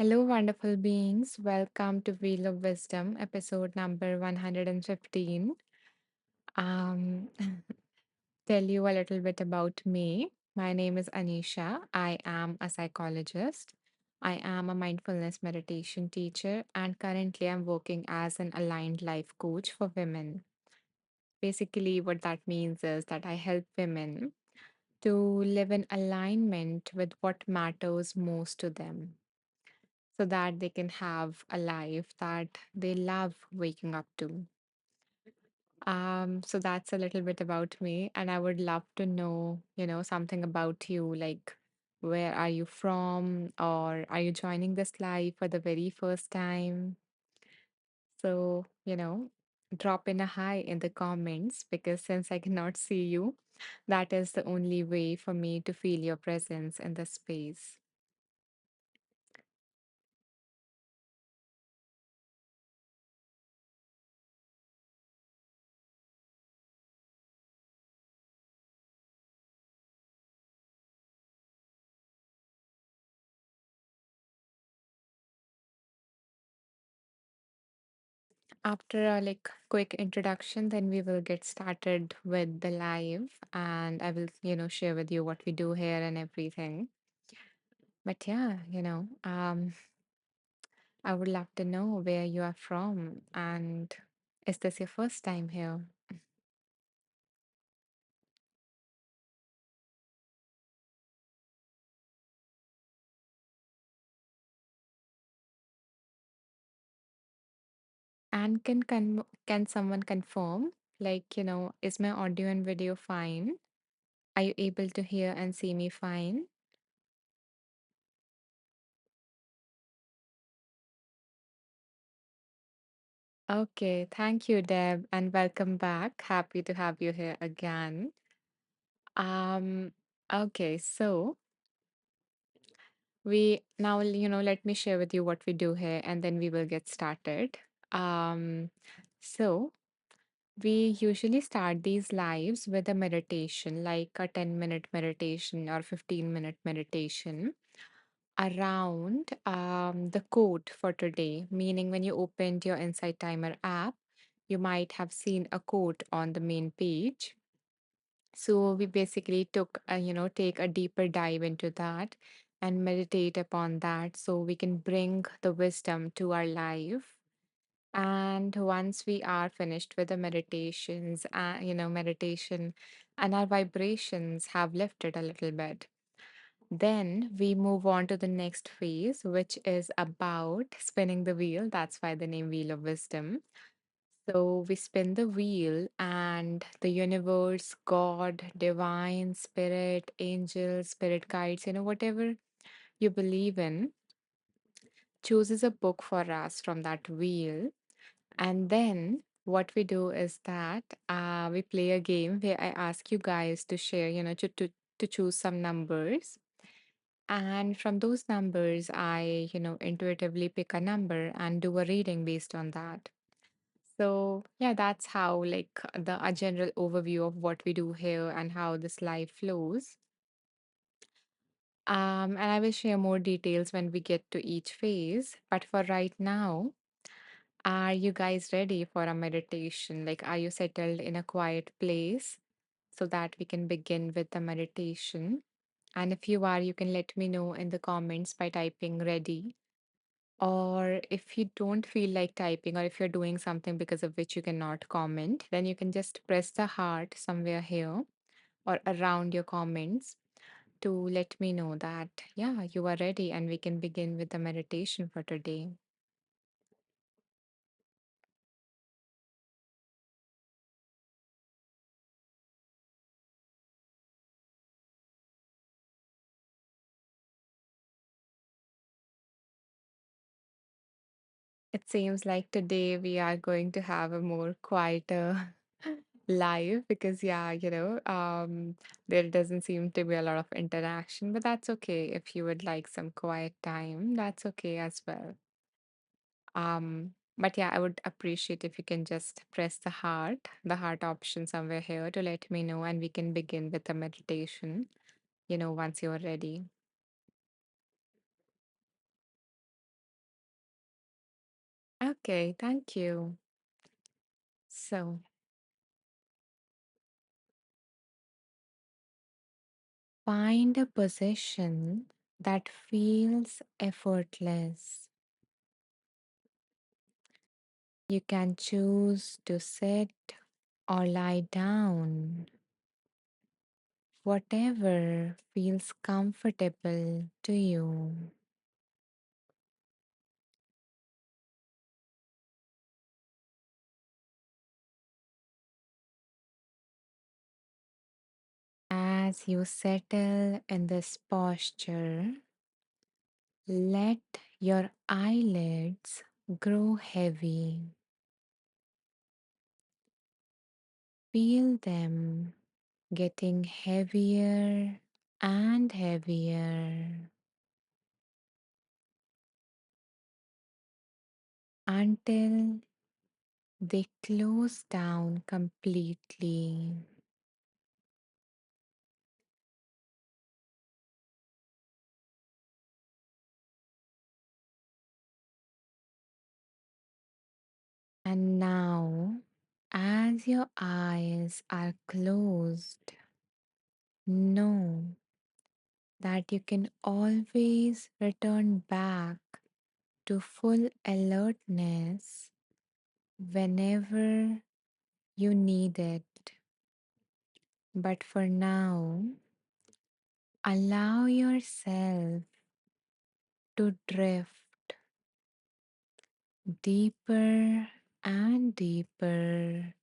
Hello, wonderful beings. Welcome to Wheel of Wisdom, episode number 115. Um, tell you a little bit about me. My name is Anisha. I am a psychologist. I am a mindfulness meditation teacher, and currently I'm working as an aligned life coach for women. Basically, what that means is that I help women to live in alignment with what matters most to them so that they can have a life that they love waking up to. So that's a little bit about me, and I would love to know, something about you, like where are you from, or are you joining this life for the very first time? So, drop in a hi in the comments because since I cannot see you, that is the only way for me to feel your presence in the space. After a quick introduction, then we will get started with the live and I will, share with you what we do here and everything. But yeah, I would love to know where you are from and is this your first time here? And can someone confirm is my audio and video fine? Are you able to hear and see me fine? Okay, thank you, Deb, and welcome back. Happy to have you here again. Um, okay, so we now, let me share with you what we do here and then we will get started. Um, so we usually start these lives with a meditation, like a 10-minute meditation or 15-minute meditation around the quote for today, meaning when you opened your Insight Timer app, you might have seen a quote on the main page. So we basically take a deeper dive into that and meditate upon that so we can bring the wisdom to our life. And once we are finished with the meditation and our vibrations have lifted a little bit, then we move on to the next phase, which is about spinning the wheel. That's why the name Wheel of Wisdom. So we spin the wheel, and the universe, God, divine, spirit, angels, spirit guides, whatever you believe in, chooses a book for us from that wheel. And then what we do is that we play a game where I ask you guys to share, to choose some numbers. And from those numbers, I, intuitively pick a number and do a reading based on that. So, yeah, that's how, a general overview of what we do here and how this life flows. And I will share more details when we get to each phase. But for right now, are you guys ready for a meditation? Like, are you settled in a quiet place so that we can begin with the meditation? And if you are, you can let me know in the comments by typing ready. Or if you don't feel like typing, or if you're doing something because of which you cannot comment, then you can just press the heart somewhere here or around your comments to let me know that, yeah, you are ready and we can begin with the meditation for today. It seems like today we are going to have a more quieter live because, yeah, there doesn't seem to be a lot of interaction, but that's okay. If you would like some quiet time, that's okay as well. But yeah, I would appreciate if you can just press the heart option somewhere here to let me know, and we can begin with the meditation, once you're ready. Okay, thank you. So, find a position that feels effortless. You can choose to sit or lie down, whatever feels comfortable to you. As you settle in this posture, let your eyelids grow heavy. Feel them getting heavier and heavier until they close down completely. And now, as your eyes are closed, know that you can always return back to full alertness whenever you need it. But for now, allow yourself to drift deeper and deeper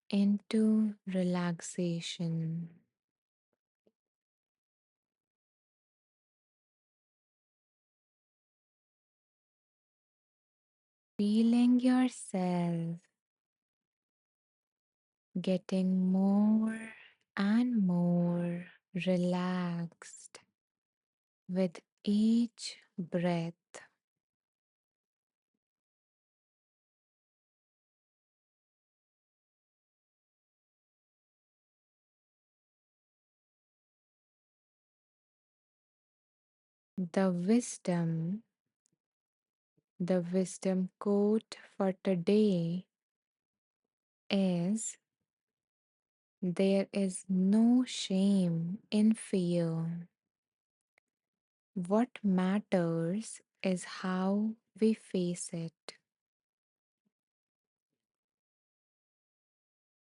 into relaxation. Feeling yourself getting more and more relaxed with each breath. The wisdom, the wisdom quote for today is: there is no shame in fear. What matters is how we face it.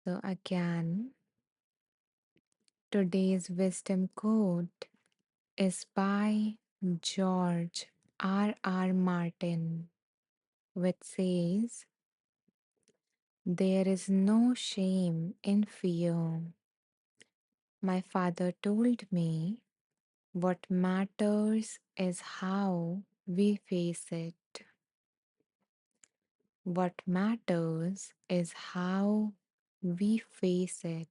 So, again, today's wisdom quote is by George R. Martin, which says, there is no shame in fear. My father told me what matters is how we face it. What matters is how we face it.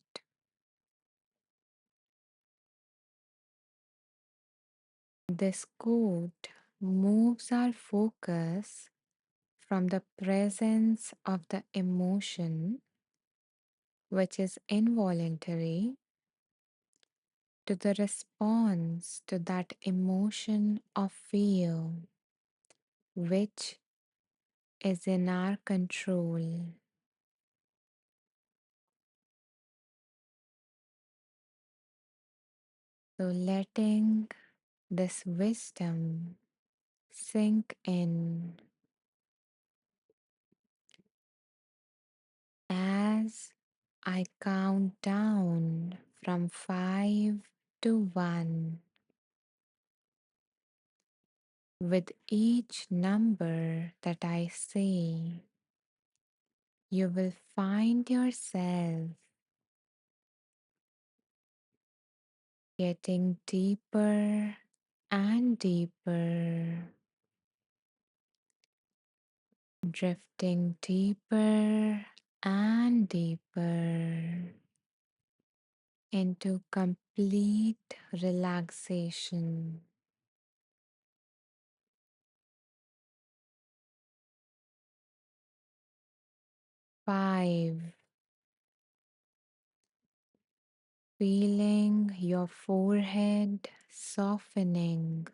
This quote moves our focus from the presence of the emotion, which is involuntary, to the response to that emotion of fear, which is in our control. So, letting this wisdom sink in as I count down from 5 to 1. With each number that I say, you will find yourself getting deeper and deeper, drifting deeper and deeper into complete relaxation. 5. Feeling your forehead softening.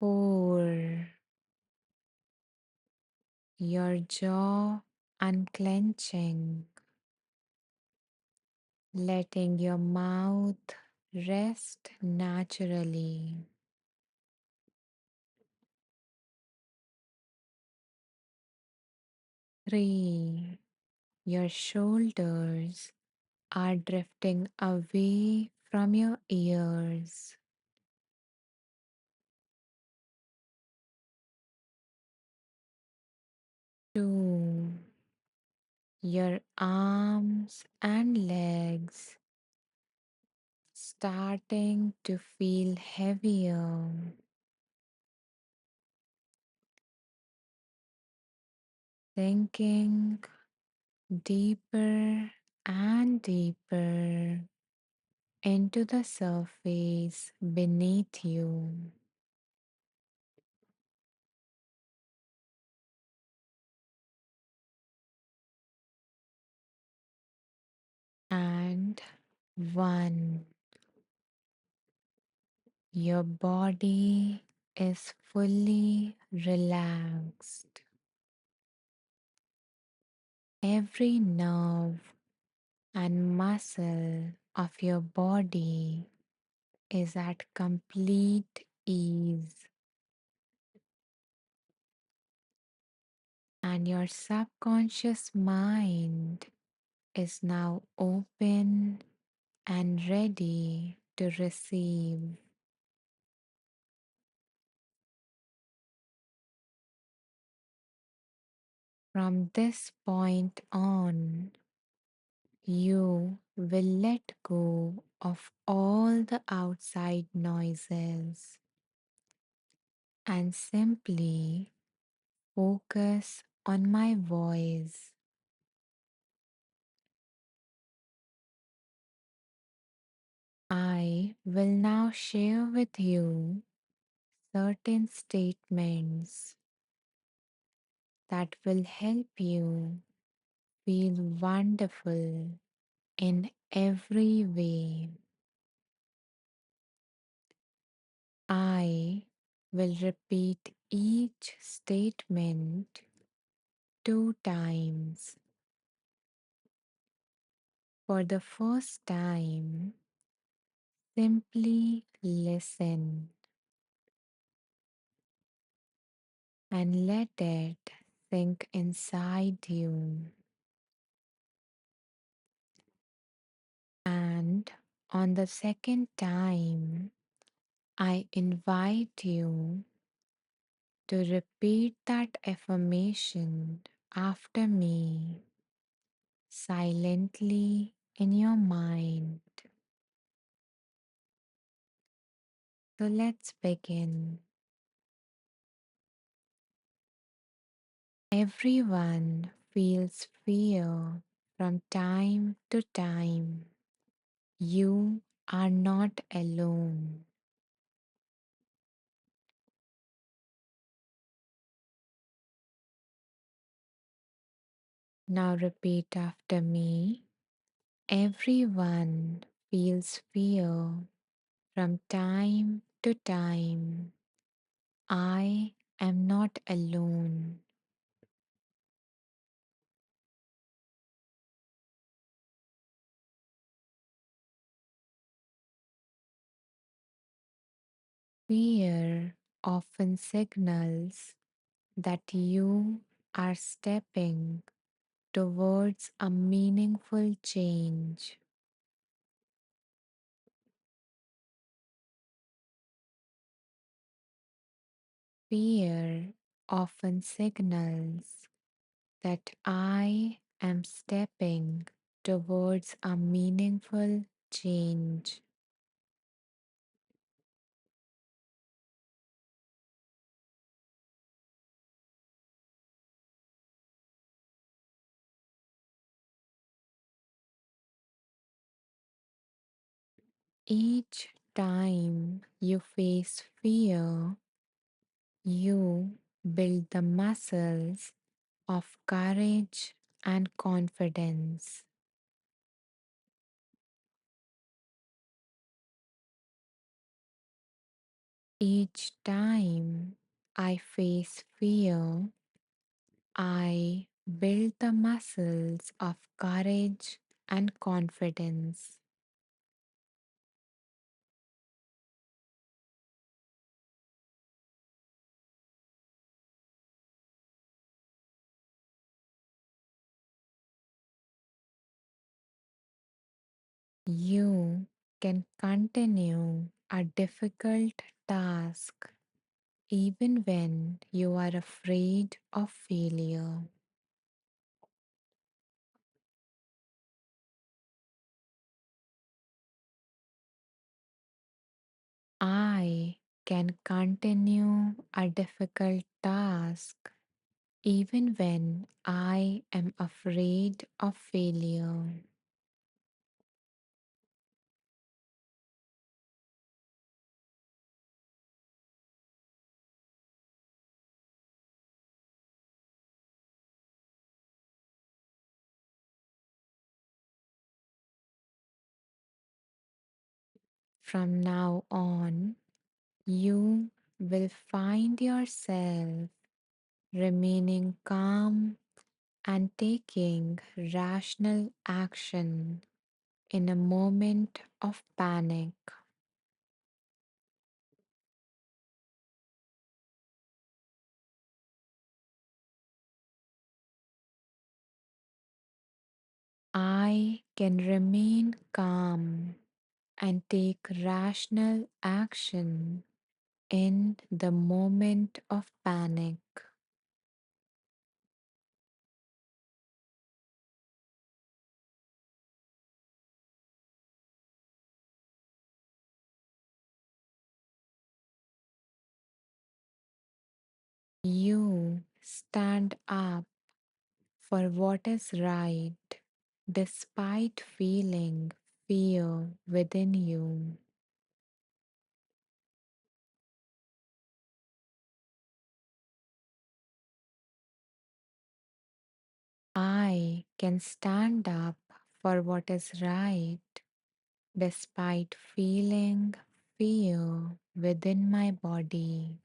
4, your jaw unclenching, letting your mouth rest naturally. 3, your shoulders are drifting away from your ears. 2, your arms and legs starting to feel heavier, sinking deeper and deeper into the surface beneath you. And 1, your body is fully relaxed. Every nerve and muscle of your body is at complete ease, and your subconscious mind is now open and ready to receive. From this point on, you will let go of all the outside noises and simply focus on my voice. I will now share with you certain statements that will help you feel wonderful in every way. I will repeat each statement 2 times. For the first time, simply listen and let it sink inside you. And on the second time, I invite you to repeat that affirmation after me silently in your mind. So let's begin. Everyone feels fear from time to time. You are not alone. Now repeat after me. Everyone feels fear from time to time. I am not alone. Fear often signals that you are stepping towards a meaningful change. Fear often signals that I am stepping towards a meaningful change. Each time you face fear, you build the muscles of courage and confidence. Each time I face fear, I build the muscles of courage and confidence. You can continue a difficult task even when you are afraid of failure. I can continue a difficult task even when I am afraid of failure. From now on, you will find yourself remaining calm and taking rational action in a moment of panic. I can remain calm and take rational action in the moment of panic. You stand up for what is right despite feeling fear within you. I can stand up for what is right despite feeling fear within my body.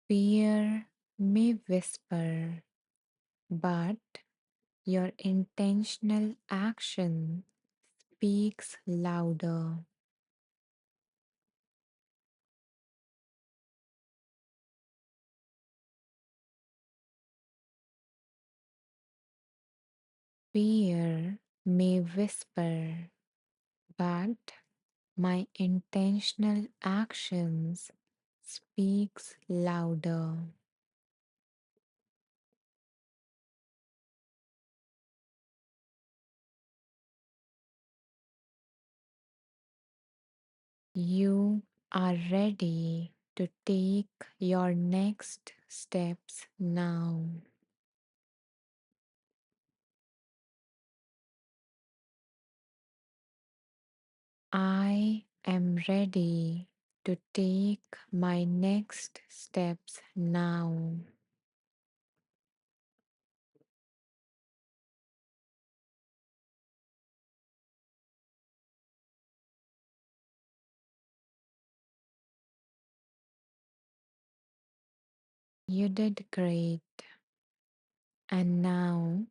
Fear may whisper, but your intentional action speaks louder. Fear may whisper, but my intentional actions speaks louder. You are ready to take your next steps now. I am ready to take my next steps now. You did great. And now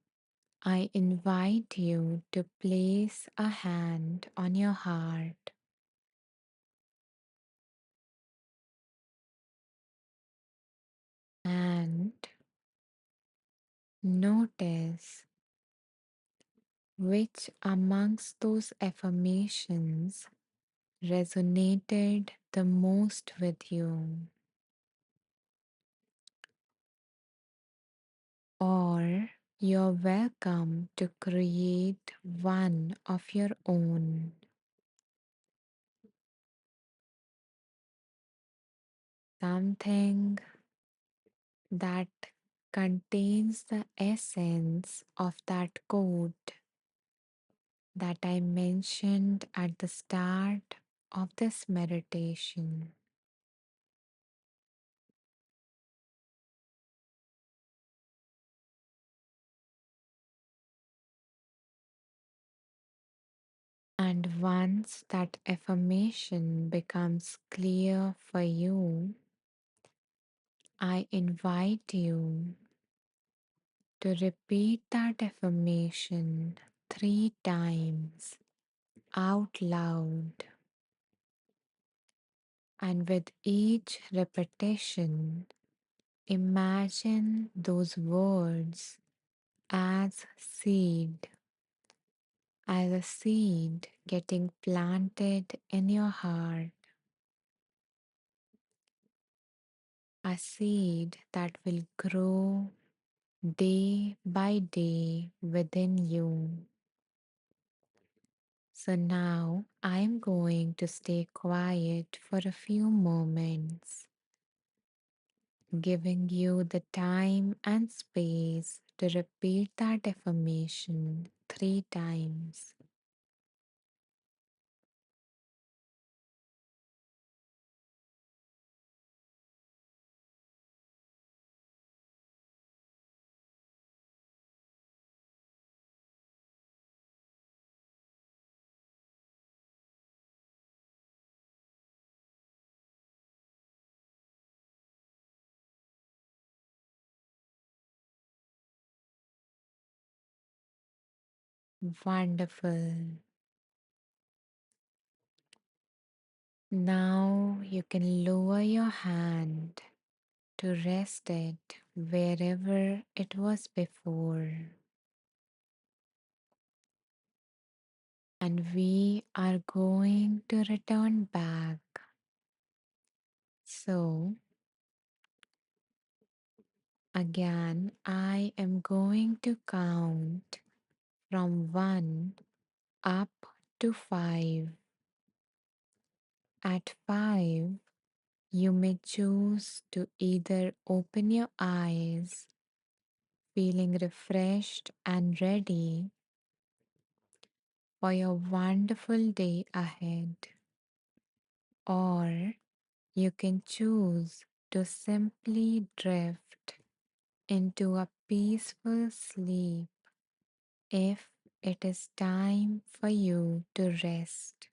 I invite you to place a hand on your heart and notice which amongst those affirmations resonated the most with you, or you're welcome to create one of your own, something that contains the essence of that quote that I mentioned at the start of this meditation. Once that affirmation becomes clear for you, I invite you to repeat that affirmation 3 times out loud. And with each repetition, imagine those words as seed, as a seed getting planted in your heart, a seed that will grow day by day within you. So now I'm going to stay quiet for a few moments, giving you the time and space to repeat that affirmation 3 times. Wonderful. Now you can lower your hand to rest it wherever it was before. And we are going to return back. So, again, I am going to count from 1 up to 5. At 5, you may choose to either open your eyes, feeling refreshed and ready for your wonderful day ahead, or you can choose to simply drift into a peaceful sleep if it is time for you to rest.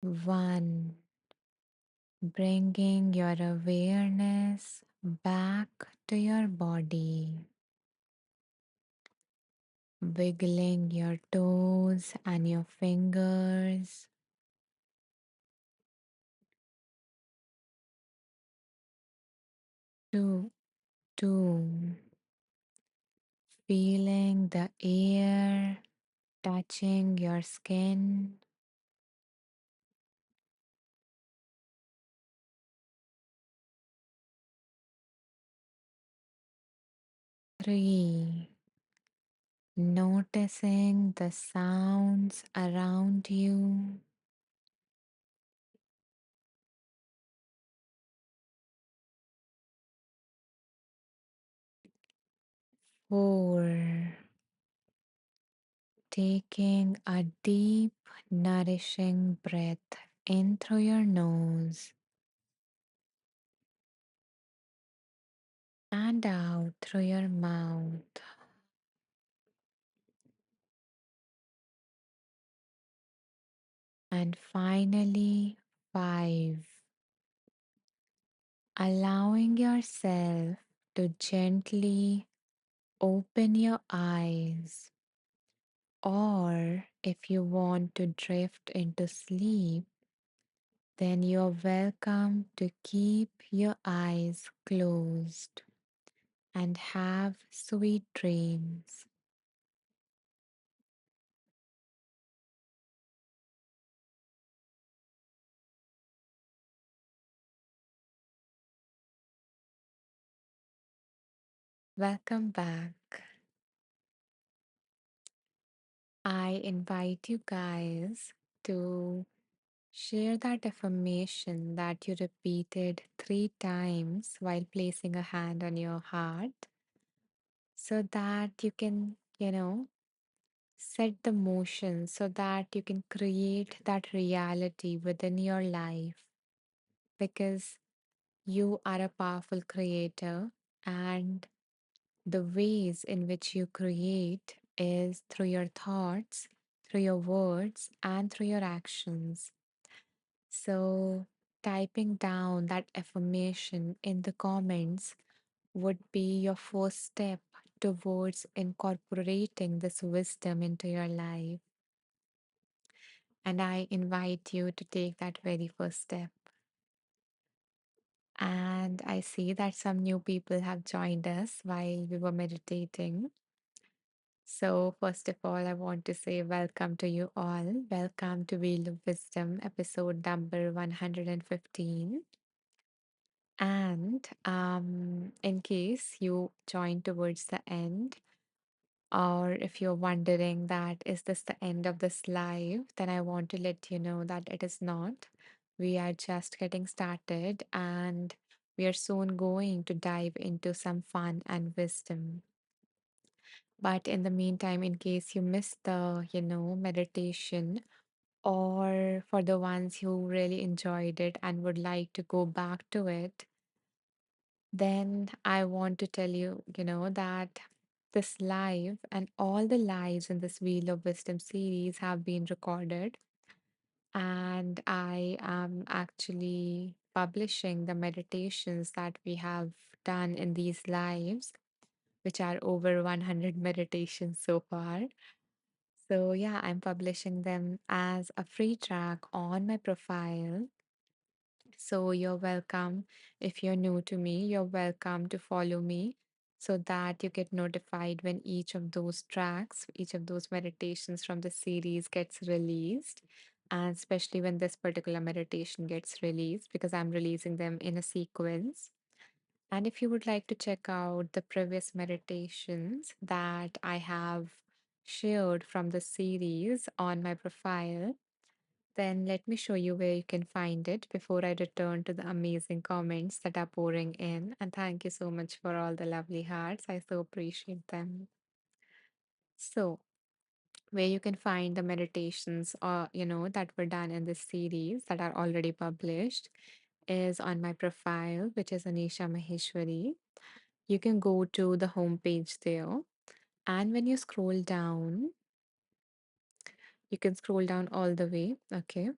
1. Bringing your awareness back to your body, wiggling your toes and your fingers. 2. Feeling the air touching your skin. 3. Noticing the sounds around you. 4. Taking a deep, nourishing breath in through your nose and out through your mouth. And finally, 5. Allowing yourself to gently open your eyes, or if you want to drift into sleep, then you're welcome to keep your eyes closed and have sweet dreams. Welcome back. I invite you guys to share that affirmation that you repeated 3 times while placing a hand on your heart so that you can, set the motion so that you can create that reality within your life because you are a powerful creator and the ways in which you create is through your thoughts, through your words, and through your actions. So, typing down that affirmation in the comments would be your first step towards incorporating this wisdom into your life. And I invite you to take that very first step. And I see that some new people have joined us while we were meditating. So, first of all, I want to say welcome to you all. Welcome to Wheel of Wisdom, episode number 115. And in case you join towards the end, or if you're wondering that is this the end of this live, then I want to let you know that it is not. We are just getting started and we are soon going to dive into some fun and wisdom. But in the meantime, in case you missed the, meditation, or for the ones who really enjoyed it and would like to go back to it, then I want to tell you, that this live and all the lives in this Wheel of Wisdom series have been recorded. And I am actually publishing the meditations that we have done in these lives, which are over 100 meditations so far. So, yeah, I'm publishing them as a free track on my profile. So you're welcome. If you're new to me, you're welcome to follow me so that you get notified when each of those tracks, each of those meditations from the series gets released. And especially when this particular meditation gets released, because I'm releasing them in a sequence. And if you would like to check out the previous meditations that I have shared from the series on my profile, then let me show you where you can find it before I return to the amazing comments that are pouring in. And thank you so much for all the lovely hearts. I so appreciate them. So, where you can find the meditations that were done in this series that are already published is on my profile, which is Anisha Maheshwari. You can go to the homepage there. And when you scroll down, you can scroll down all the way. Okay.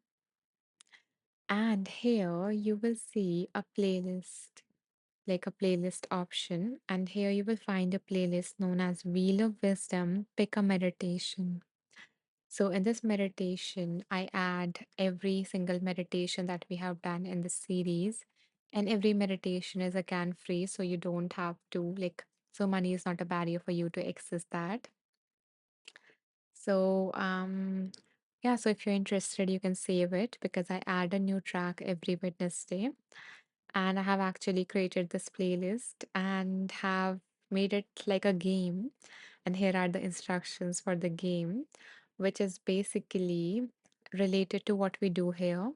And here you will see a playlist, like a playlist option. And here you will find a playlist known as Wheel of Wisdom, Pick a Meditation. So in this meditation, I add every single meditation that we have done in this series. And every meditation is again free. So you don't have to, so money is not a barrier for you to access that. So, yeah, so if you're interested, you can save it because I add a new track every Wednesday. And I have actually created this playlist and have made it like a game. And here are the instructions for the game, which is basically related to what we do here.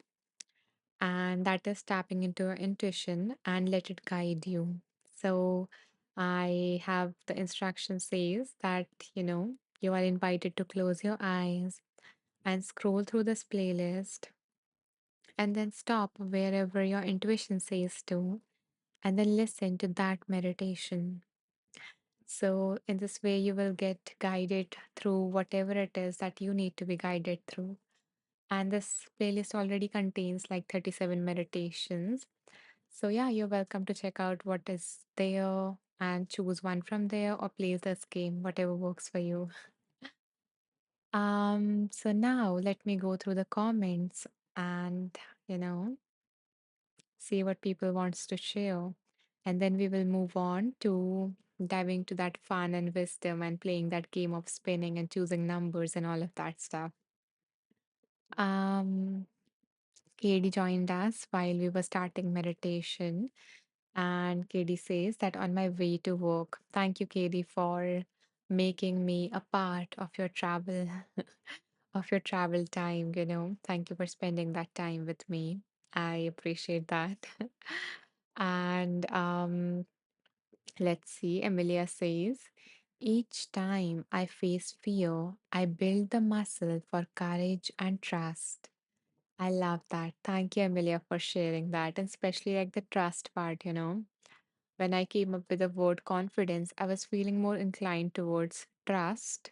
And that is tapping into your intuition and let it guide you. So I have the instruction says that, you are invited to close your eyes and scroll through this playlist and then stop wherever your intuition says to and then listen to that meditation. So, in this way, you will get guided through whatever it is that you need to be guided through. And this playlist already contains like 37 meditations. So, yeah, you're welcome to check out what is there and choose one from there or play this game, whatever works for you. So now let me go through the comments and, you know, see what people wants to share. And then we will move on to diving to that fun and wisdom and playing that game of spinning and choosing numbers and all of that stuff. Um, Katie joined us while we were starting meditation. And Katie says that on my way to work, thank you, Katie, for making me a part of your travel, of your travel time. Thank you for spending that time with me. I appreciate that. And let's see, Emilia says, each time I face fear, I build the muscle for courage and trust. I love that. Thank you, Emilia, for sharing that. And especially like the trust part. When I came up with the word confidence, I was feeling more inclined towards trust.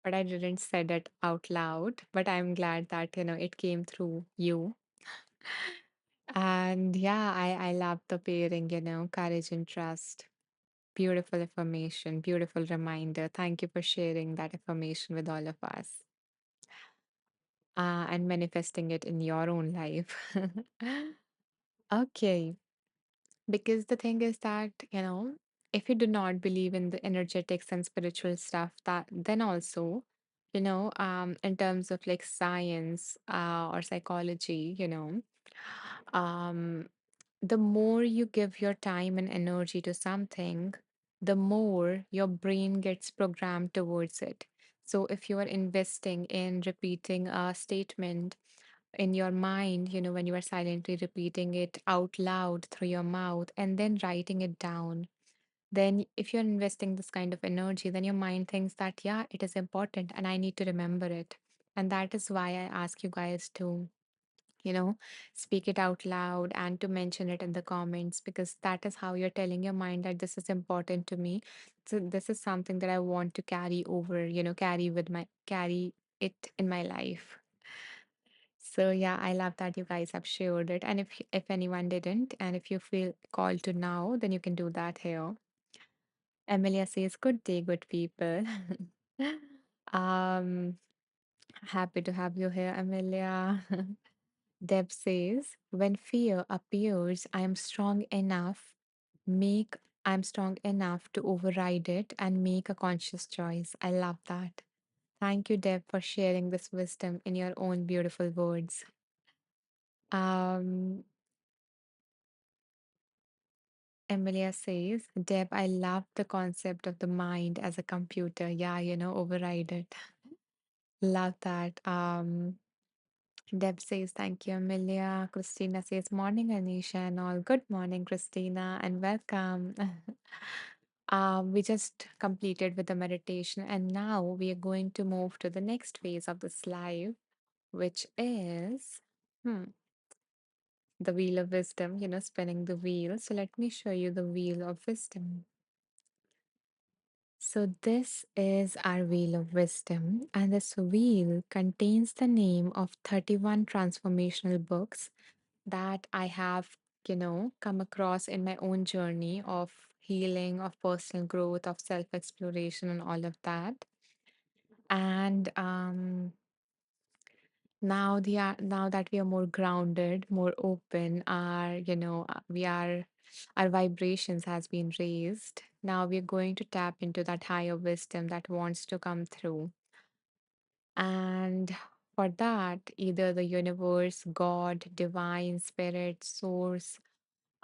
but I didn't said it out loud. But I'm glad that, it came through you. And yeah, I love the pairing, courage and trust. Beautiful affirmation, beautiful reminder. Thank you for sharing that affirmation with all of us, and manifesting it in your own life. Okay, because the thing is that, if you do not believe in the energetics and spiritual stuff, that then also, in terms of like science, or psychology, um, the more you give your time and energy to something, the more your brain gets programmed towards it. So if you are investing in repeating a statement in your mind, when you are silently repeating it out loud through your mouth and then writing it down, then if you're investing this kind of energy, then your mind thinks that, yeah, it is important and I need to remember it. And that is why I ask you guys to, you know, speak it out loud and to mention it in the comments, because that is how you're telling your mind that this is important to me. So this is something that I want to carry over, carry it in my life. So yeah, I love that you guys have shared it. And if anyone didn't, and if you feel called to now, then you can do that here. Emilia says, "Good day, good people." um, Happy to have you here, Amelia. Deb says, when fear appears, make I'm strong enough to override it and make a conscious choice. I love that. Thank you, Deb, for sharing this wisdom in your own beautiful words. Um, Emilia says, Deb, I love the concept of the mind as a computer. Yeah, override it. Love that. Deb says, thank you, Amelia. Christina says, morning, Anisha, and all. Good morning, Christina, and welcome. We just completed with the meditation, and now we are going to move to the next phase of this live, which is the wheel of wisdom, spinning the wheel. So let me show you the wheel of wisdom. So, this is our wheel of wisdom, and this wheel contains the name of 31 transformational books that I have, come across in my own journey of healing, of personal growth, of self exploration, and all of that. And now that we are more grounded, more open, our vibrations has been raised. Now we are going to tap into that higher wisdom that wants to come through. And for that, either the universe, God, divine spirit, source,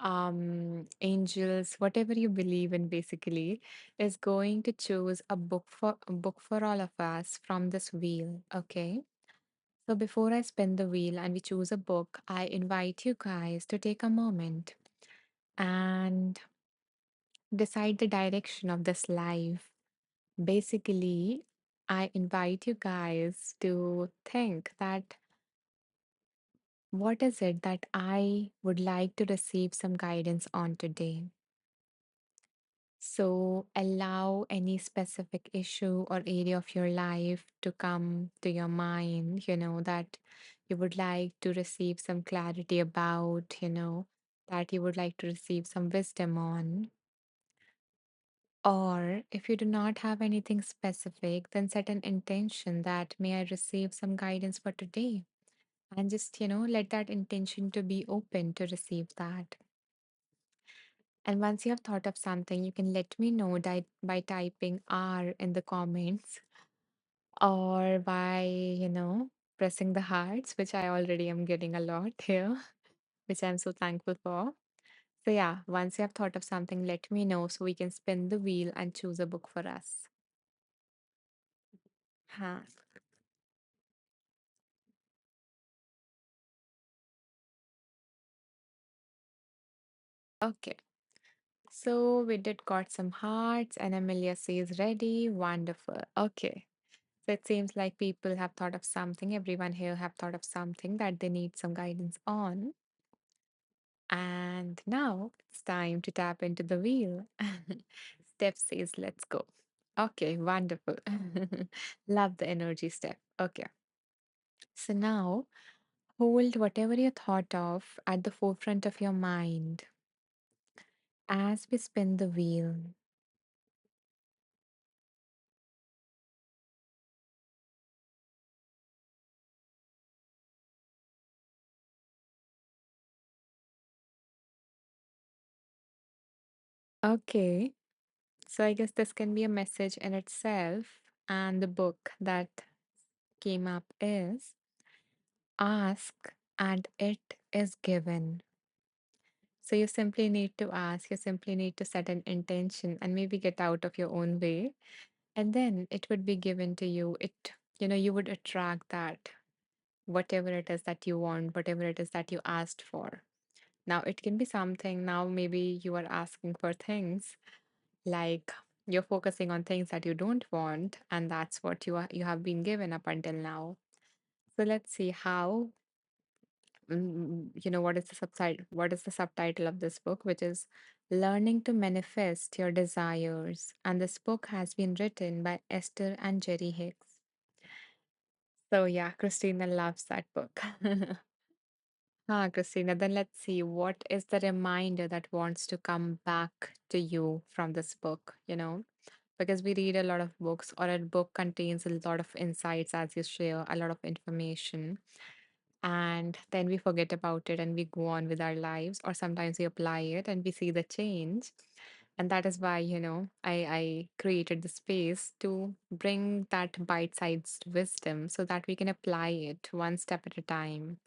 angels, whatever you believe in basically, is going to choose a book for all of us from this wheel. Okay. So before I spin the wheel and we choose a book, I invite you guys to take a moment and decide the direction of this life. Basically, I invite you guys to think that what is it that I would like to receive some guidance on today? So allow any specific issue or area of your life to come to your mind, that you would like to receive some clarity about, that you would like to receive some wisdom on. Or if you do not have anything specific, then set an intention that may I receive some guidance for today. And just, let that intention to be open to receive that. And once you have thought of something, you can let me know by typing R in the comments or by, pressing the hearts, which I already am getting a lot here, which I'm so thankful for. So, yeah, once you have thought of something, let me know so we can spin the wheel and choose a book for us. Huh. Okay. So we did got some hearts, and Amelia says ready. Wonderful. Okay. So it seems like people have thought of something, everyone here have thought of something that they need some guidance on. And now it's time to tap into the wheel. Steph says, let's go. Okay, wonderful. Love the energy step. Okay. So now hold whatever you thought of at the forefront of your mind as we spin the wheel. Okay. So I guess this can be a message in itself. And the book that came up is Ask and it is given. So you simply need to ask, you simply need to set an intention and maybe get out of your own way. And then it would be given to you. You would attract that, whatever it is that you want, whatever it is that you asked for. Now, it can be something, now maybe you are asking for things like you're focusing on things that you don't want, and that's what you have been given up until now. So let's see how what is the subtitle of this book, which is Learning to Manifest Your Desires. And this book has been written by Esther and Jerry Hicks. So yeah, Christina loves that book. Christina, then let's see what is the reminder that wants to come back to you from this book, because we read a lot of books, or a book contains a lot of insights as you share a lot of information, and then we forget about it and we go on with our lives, or sometimes we apply it and we see the change. And that is why, I created the space to bring that bite-sized wisdom so that we can apply it one step at a time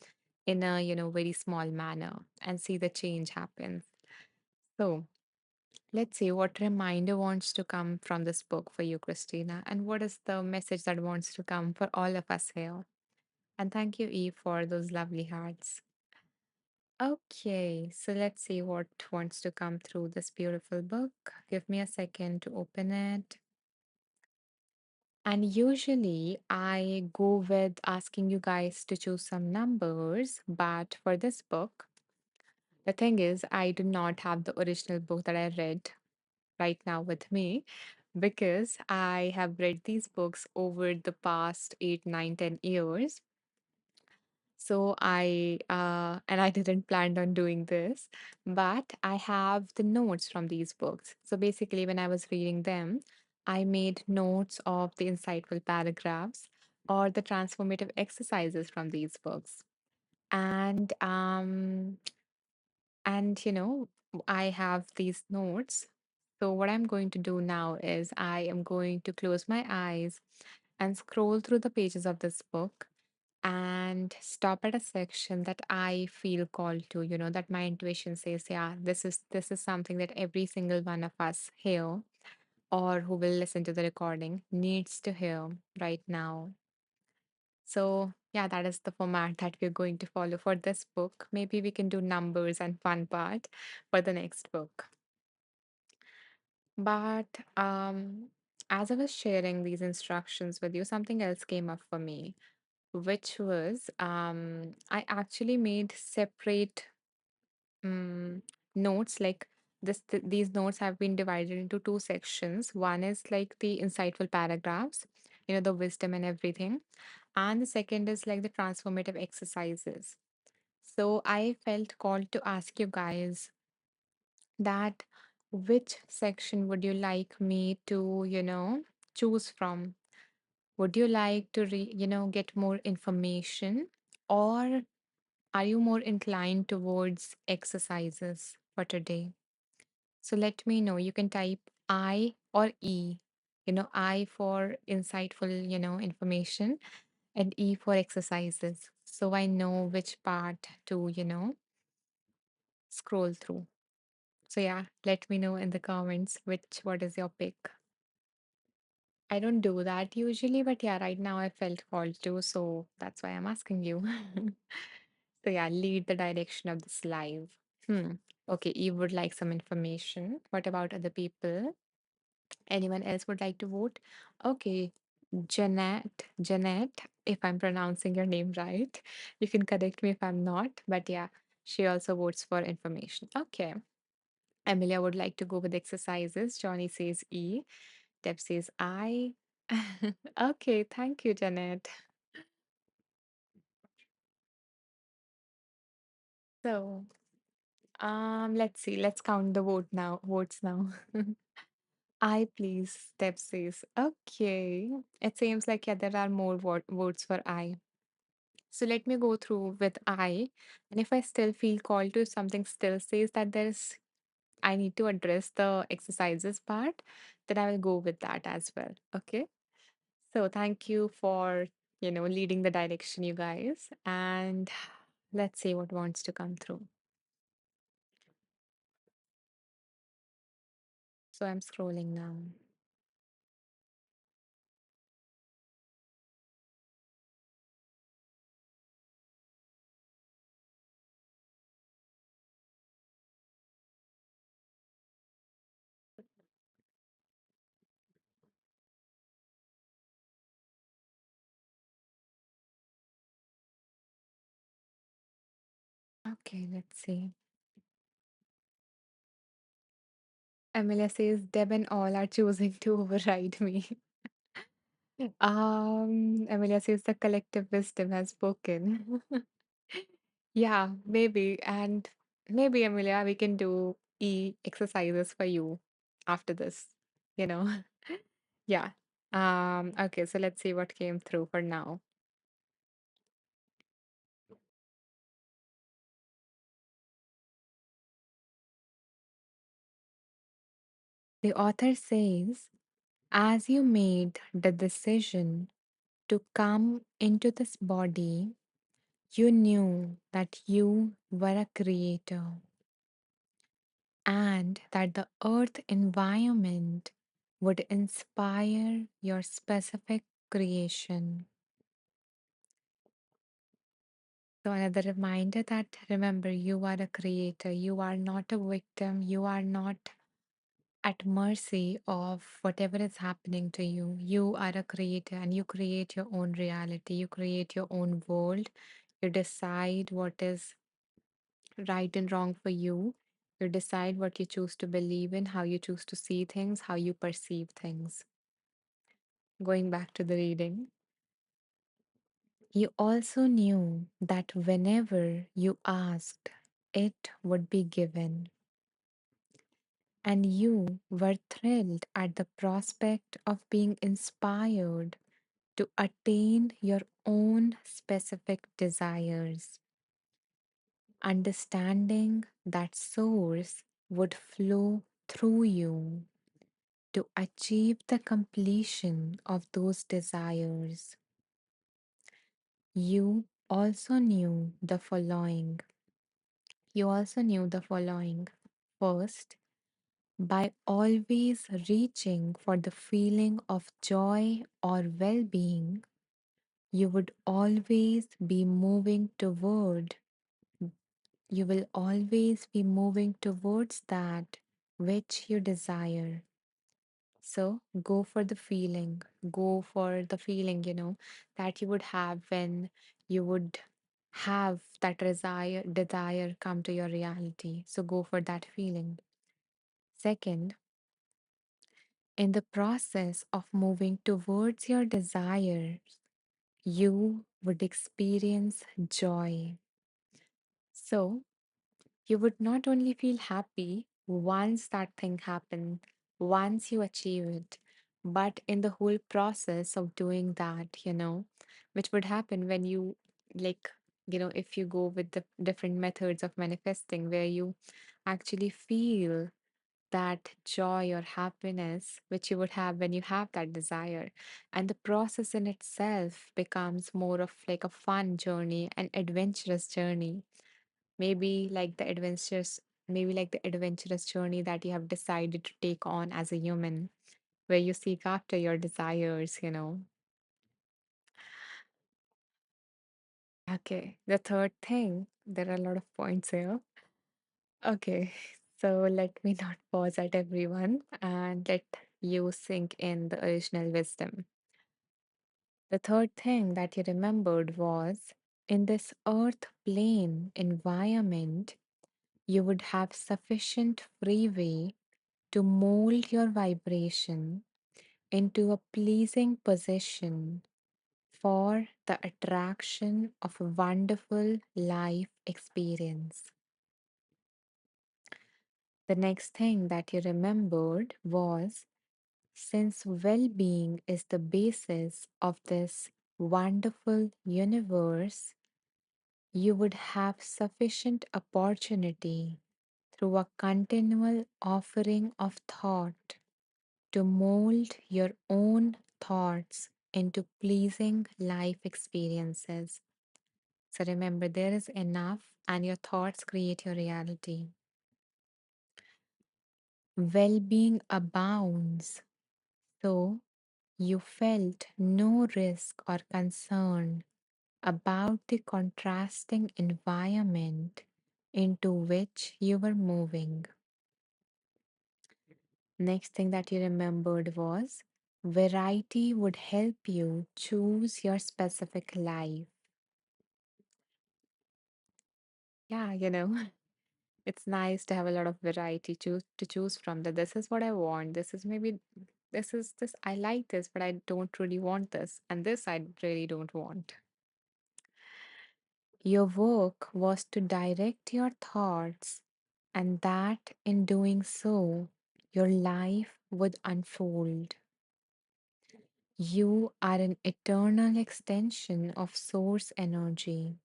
in a, very small manner and see the change happen. So let's see what reminder wants to come from this book for you, Christina, and what is the message that wants to come for all of us here. And thank you, Eve, for those lovely hearts. Okay, so let's see what wants to come through this beautiful book. Give me a second to open it. And usually I go with asking you guys to choose some numbers, but for this book, the thing is, I do not have the original book that I read right now with me, because I have read these books over the past 8, 9, 10 years. So and I didn't plan on doing this, but I have the notes from these books. So basically, when I was reading them, I made notes of the insightful paragraphs or the transformative exercises from these books. And I have these notes. So what I'm going to do now is I am going to close my eyes and scroll through the pages of this book and stop at a section that I feel called to, that my intuition says, yeah, this is something that every single one of us here, or who will listen to the recording, needs to hear right now. So yeah, that is the format that we're going to follow for this book. Maybe we can do numbers and fun part for the next book. But as I was sharing these instructions with you, something else came up for me, which was I actually made separate um, notes. Like these notes have been divided into two sections. One is like the insightful paragraphs, the wisdom and everything, and the second is like the transformative exercises. So I felt called to ask you guys that which section would you like me to, choose from? Would you like to get more information, or are you more inclined towards exercises for today? So let me know. You can type I or E. I for insightful, information, and E for exercises. So I know which part to, scroll through. So yeah, let me know in the comments what is your pick. I don't do that usually, but yeah, right now I felt called to, so that's why I'm asking you. So yeah, lead the direction of this live. Hmm. Okay, Eve would like some information. What about other people? Anyone else would like to vote? Okay, Jeanette, if I'm pronouncing your name right, you can correct me if I'm not, but yeah, she also votes for information. Okay. Amelia would like to go with exercises. Johnny says E. Deb says I. Okay, thank you, Janet. So, let's see. Let's count the votes now. I please, Deb says. Okay. It seems like yeah, there are more votes for I. So let me go through with I. And if I still feel called to, if something still says that I need to address the exercises part, then I will go with that as well. Okay. So thank you for, leading the direction, you guys. And let's see what wants to come through. So I'm scrolling now. Okay, let's see. Amelia says Deb and all are choosing to override me. Amelia says the collective wisdom has spoken. Yeah, maybe. And maybe, Amelia, we can do exercises for you after this, you know. Yeah. Okay, so let's see what came through for now. The author says, as you made the decision to come into this body, you knew that you were a creator and that the earth environment would inspire your specific creation. So, another reminder that remember, you are a creator, you are not a victim, you are not at mercy of whatever is happening to you. You are a creator and you create your own reality, you create your own world, you decide what is right and wrong for you. You decide what you choose to believe in, how you choose to see things, how you perceive things. Going back to the reading, you also knew that whenever you asked, it would be given, and you were thrilled at the prospect of being inspired to attain your own specific desires, understanding that source would flow through you to achieve the completion of those desires. You also knew the following. You also knew the following. First, by always reaching for the feeling of joy or well being, you would always be moving toward, you will always be moving towards that which you desire. So go for the feeling, go for the feeling, that you would have when you would have that desire come to your reality. So go for that feeling. Second, in the process of moving towards your desires, you would experience joy. So you would not only feel happy once that thing happened, once you achieve it, but in the whole process of doing that, which would happen when you, like, if you go with the different methods of manifesting, where you actually feel that joy or happiness which you would have when you have that desire. And the process in itself becomes more of like a fun journey, an adventurous journey. Maybe like the adventurous journey that you have decided to take on as a human, where you seek after your desires. Okay, the third thing, there are a lot of points here. Okay, so let me not pause at everyone and let you sink in the original wisdom. The third thing that you remembered was, in this earth plane environment, you would have sufficient freeway to mold your vibration into a pleasing position for the attraction of a wonderful life experience. The next thing that you remembered was, since well being is the basis of this wonderful universe, you would have sufficient opportunity through a continual offering of thought to mold your own thoughts into pleasing life experiences. So remember, there is enough, and your thoughts create your reality. Well being abounds, so you felt no risk or concern about the contrasting environment into which you were moving. Next thing that you remembered was, variety would help you choose your specific life. Yeah, it's nice to have a lot of variety to choose from. That this is what I want. This is maybe this is this I like this, but I don't really want this. And this I really don't want. Your work was to direct your thoughts, and that in doing so, your life would unfold. You are an eternal extension of source energy,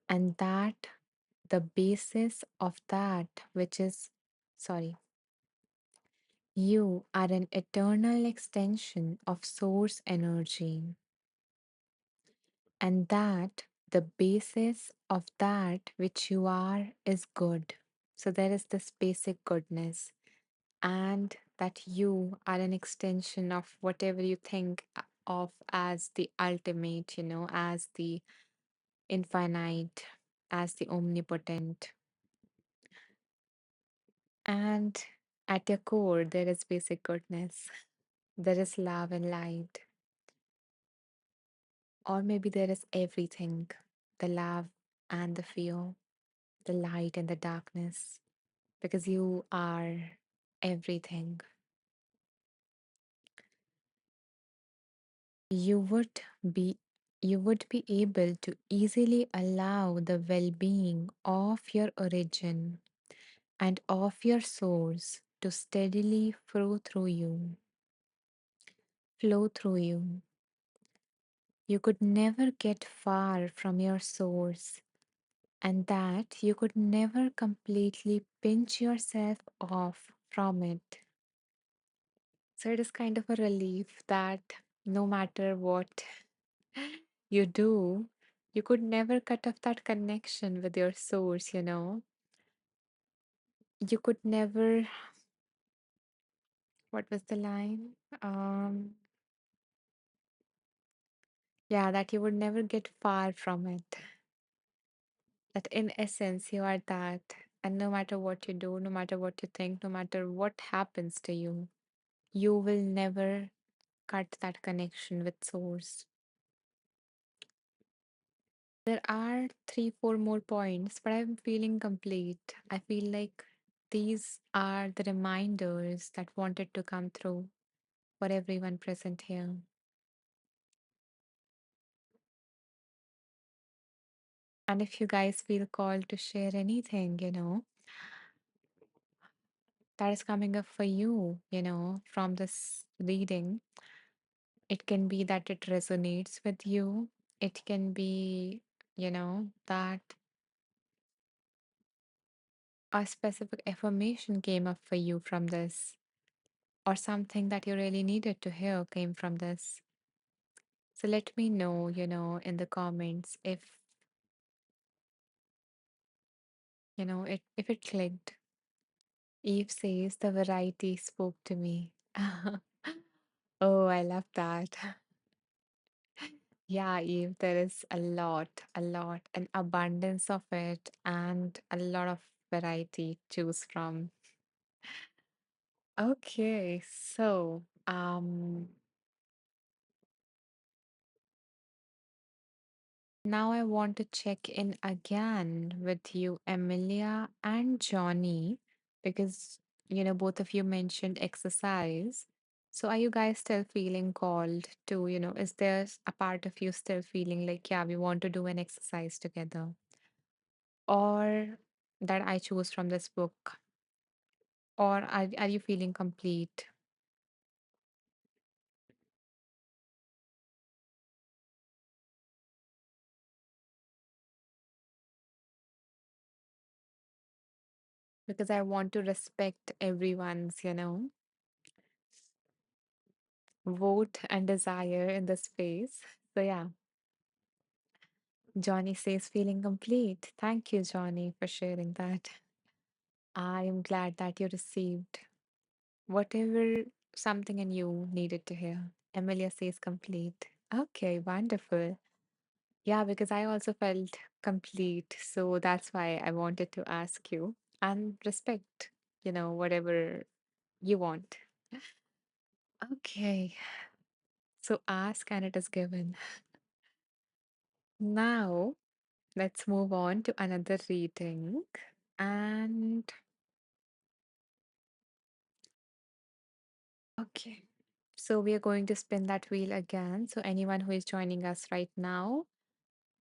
and that the basis of that which is, sorry, you are an eternal extension of source energy, and that the basis of that which you are is good. So there is this basic goodness, and that you are an extension of whatever you think of as the ultimate, as the infinite, as the omnipotent. And at your core, there is basic goodness, there is love and light, or maybe there is everything, the love and the fear, the light and the darkness, because you are everything. You would be you would be able to easily allow the well-being of your origin and of your source to steadily flow through you. You could never get far from your source, and that you could never completely pinch yourself off from it. So it is kind of a relief that no matter what you do, you could never cut off that connection with your source. You could never, what was the line? Um, yeah, that you would never get far from it. That in essence, you are that. And no matter what you do, no matter what you think, no matter what happens to you, you will never cut that connection with source. There are three, four more points, but I'm feeling complete. I feel like these are the reminders that wanted to come through for everyone present here. And if you guys feel called to share anything, that is coming up for you, from this reading, it can be that it resonates with you. It can be, that a specific affirmation came up for you from this, or something that you really needed to hear came from this. So let me know, in the comments if it clicked. Eve says the variety spoke to me. Oh, I love that. Yeah, Eve, there is a lot, an abundance of it, and a lot of variety to choose from. Okay, so now I want to check in again with you, Emilia and Johnny, because both of you mentioned exercise. So are you guys still feeling called to, is there a part of you still feeling like, yeah, we want to do an exercise together? Or that I chose from this book? Or are you feeling complete? Because I want to respect everyone's, vote and desire in this space. So yeah, Johnny says feeling complete. Thank you, Johnny, for sharing that. I am glad that you received whatever something in you needed to hear. Emilia says complete. Okay, wonderful. Yeah, because I also felt complete. So that's why I wanted to ask you and respect, whatever you want. Okay, so ask and it is given. Now, let's move on to another reading. And okay, so we are going to spin that wheel again. So, anyone who is joining us right now,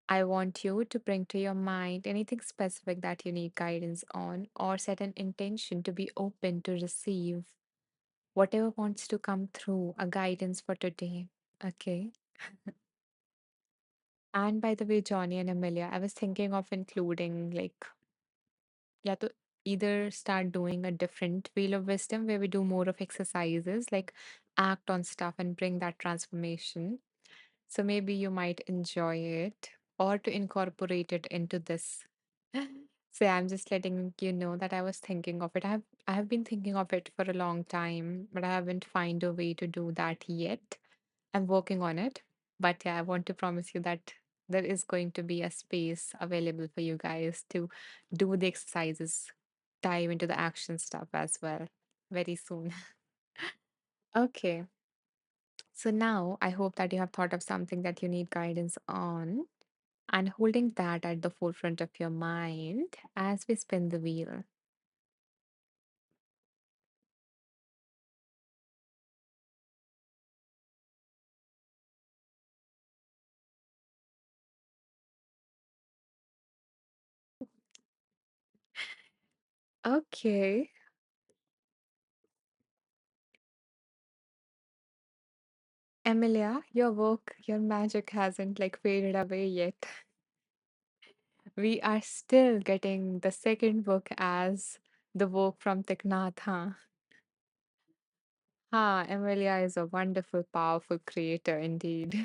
I want you to bring to your mind anything specific that you need guidance on, or set an intention to be open to receive whatever wants to come through a guidance for today. Okay. And by the way, Johnny and Amelia, I was thinking of including like, yeah, to either start doing a different wheel of wisdom where we do more of exercises, like act on stuff and bring that transformation. So maybe you might enjoy it or to incorporate it into this. So yeah, I'm just letting you know that I was thinking of it. I have been thinking of it for a long time, but I haven't found a way to do that yet. I'm working on it. But yeah, I want to promise you that there is going to be a space available for you guys to do the exercises, dive into the action stuff as well very soon. Okay. So now I hope that you have thought of something that you need guidance on and holding that at the forefront of your mind as we spin the wheel. Okay. Emilia, your work, your magic hasn't like faded away yet. We are still getting the second book as the work from Thich Nhat, huh? Ha, Emilia is a wonderful, powerful creator indeed.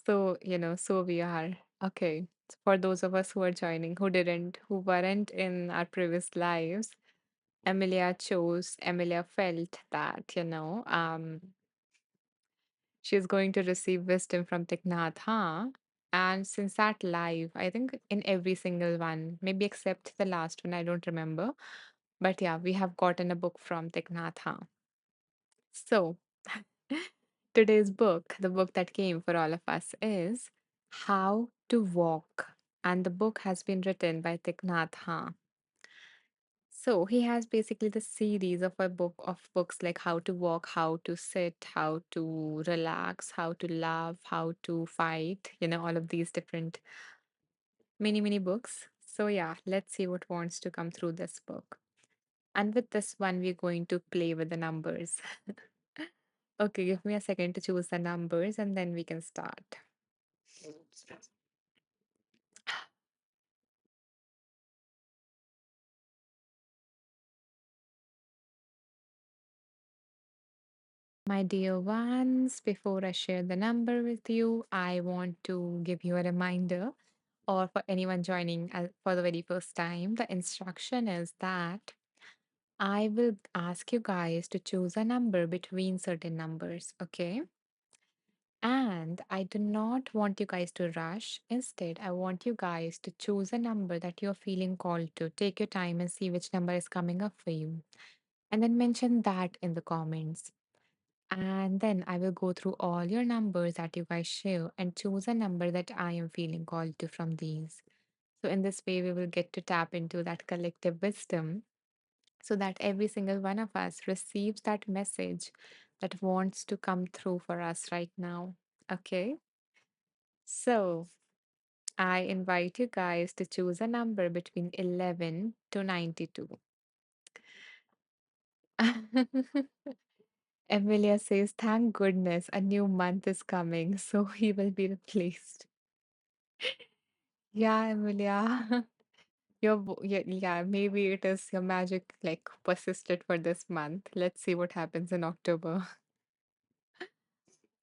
So, so we are. Okay. For those of us who are joining, who weren't in our previous lives, Emilia felt that, she's going to receive wisdom from Thich Nhat Hanh. And since that live, I think in every single one, maybe except the last one, I don't remember. But yeah, we have gotten a book from Thich Nhat Hanh. So today's book, the book that came for all of us, is How to Walk. And the book has been written by Thich Nhat Hanh. So he has basically the series of a book of books like how to walk, how to sit, how to relax, how to love, how to fight, all of these different mini books. So yeah, let's see what wants to come through this book. And with this one, we're going to play with the numbers. Okay, give me a second to choose the numbers and then we can start. My dear ones, before I share the number with you, I want to give you a reminder, or for anyone joining for the very first time, the instruction is that I will ask you guys to choose a number between certain numbers, okay? And I do not want you guys to rush. Instead, I want you guys to choose a number that you're feeling called to. Take your time and see which number is coming up for you. And then mention that in the comments. And then I will go through all your numbers that you guys share and choose a number that I am feeling called to from these. So, in this way, we will get to tap into that collective wisdom so that every single one of us receives that message that wants to come through for us right now. Okay, so I invite you guys to choose a number between 11 to 92. Emilia says, thank goodness a new month is coming, so he will be replaced. Yeah, Emilia. Yeah, maybe it is your magic like persisted for this month. Let's see what happens in October.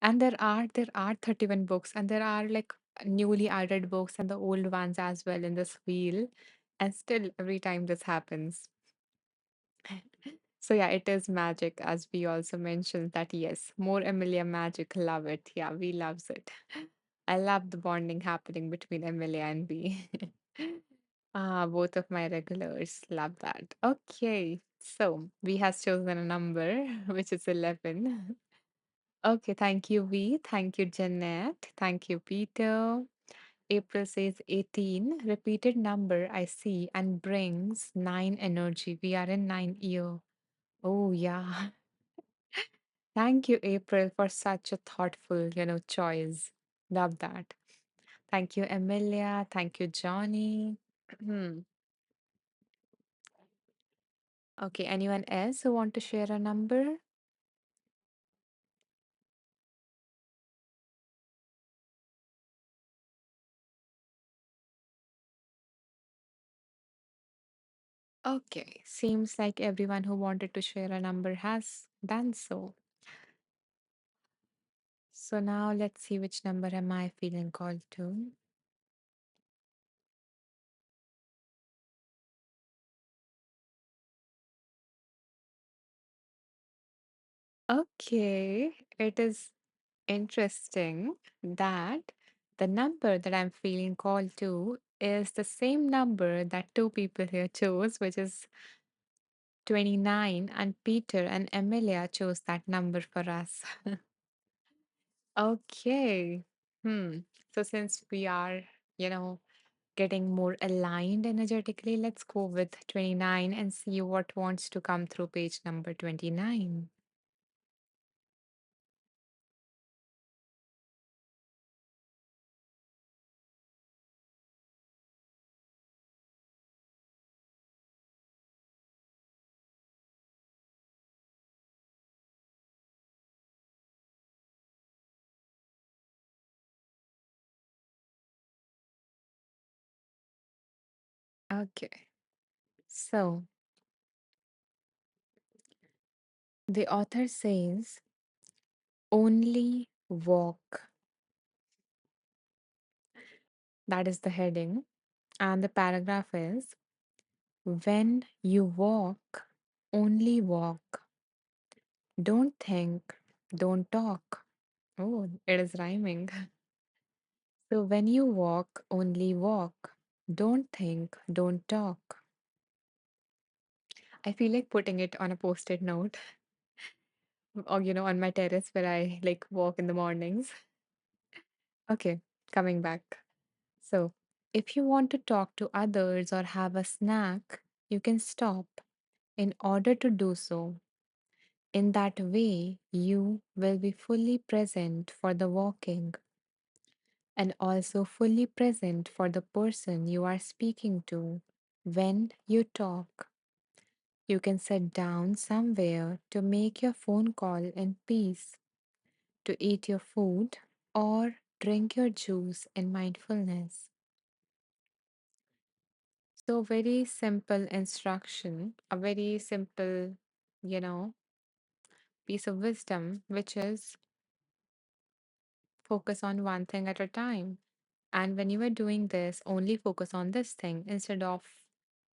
And there are 31 books, and there are like newly added books and the old ones as well in this wheel. And still every time this happens. So yeah, it is magic, as we also mentioned that yes, more Emilia magic, love it. Yeah, we loves it. I love the bonding happening between Emilia and me. Both of my regulars love that. Okay, so we has chosen a number which is 11. Okay, thank you, V. Thank you, Jeanette. Thank you, Peter. April says 18. Repeated number I see and brings 9 energy. We are in 9 year. Oh, yeah. Thank you, April, for such a thoughtful, choice. Love that. Thank you, Emilia. Thank you, Johnny. Okay, anyone else who want to share a number? Okay, seems like everyone who wanted to share a number has done so. So now let's see which number am I feeling called to. Okay, it is interesting that the number that I'm feeling called to is the same number that two people here chose, which is 29, and Peter and Emilia chose that number for us. Okay. Hmm. So since we are, you know, getting more aligned energetically, let's go with 29 and see what wants to come through page number 29. Okay. So the author says, only walk. That is the heading. And the paragraph is, when you walk, only walk. Don't think, don't talk. Oh, it is rhyming. So when you walk, only walk. Don't think, don't talk. I feel like putting it on a post-it note or, on my terrace where I like walk in the mornings. Okay, coming back. So, if you want to talk to others or have a snack, you can stop in order to do so. In that way, you will be fully present for the walking and also fully present for the person you are speaking to when you talk. You can sit down somewhere to make your phone call in peace, to eat your food, or drink your juice in mindfulness. So, very simple instruction, a very simple, you know, piece of wisdom, which is focus on one thing at a time. And when you are doing this, only focus on this thing instead of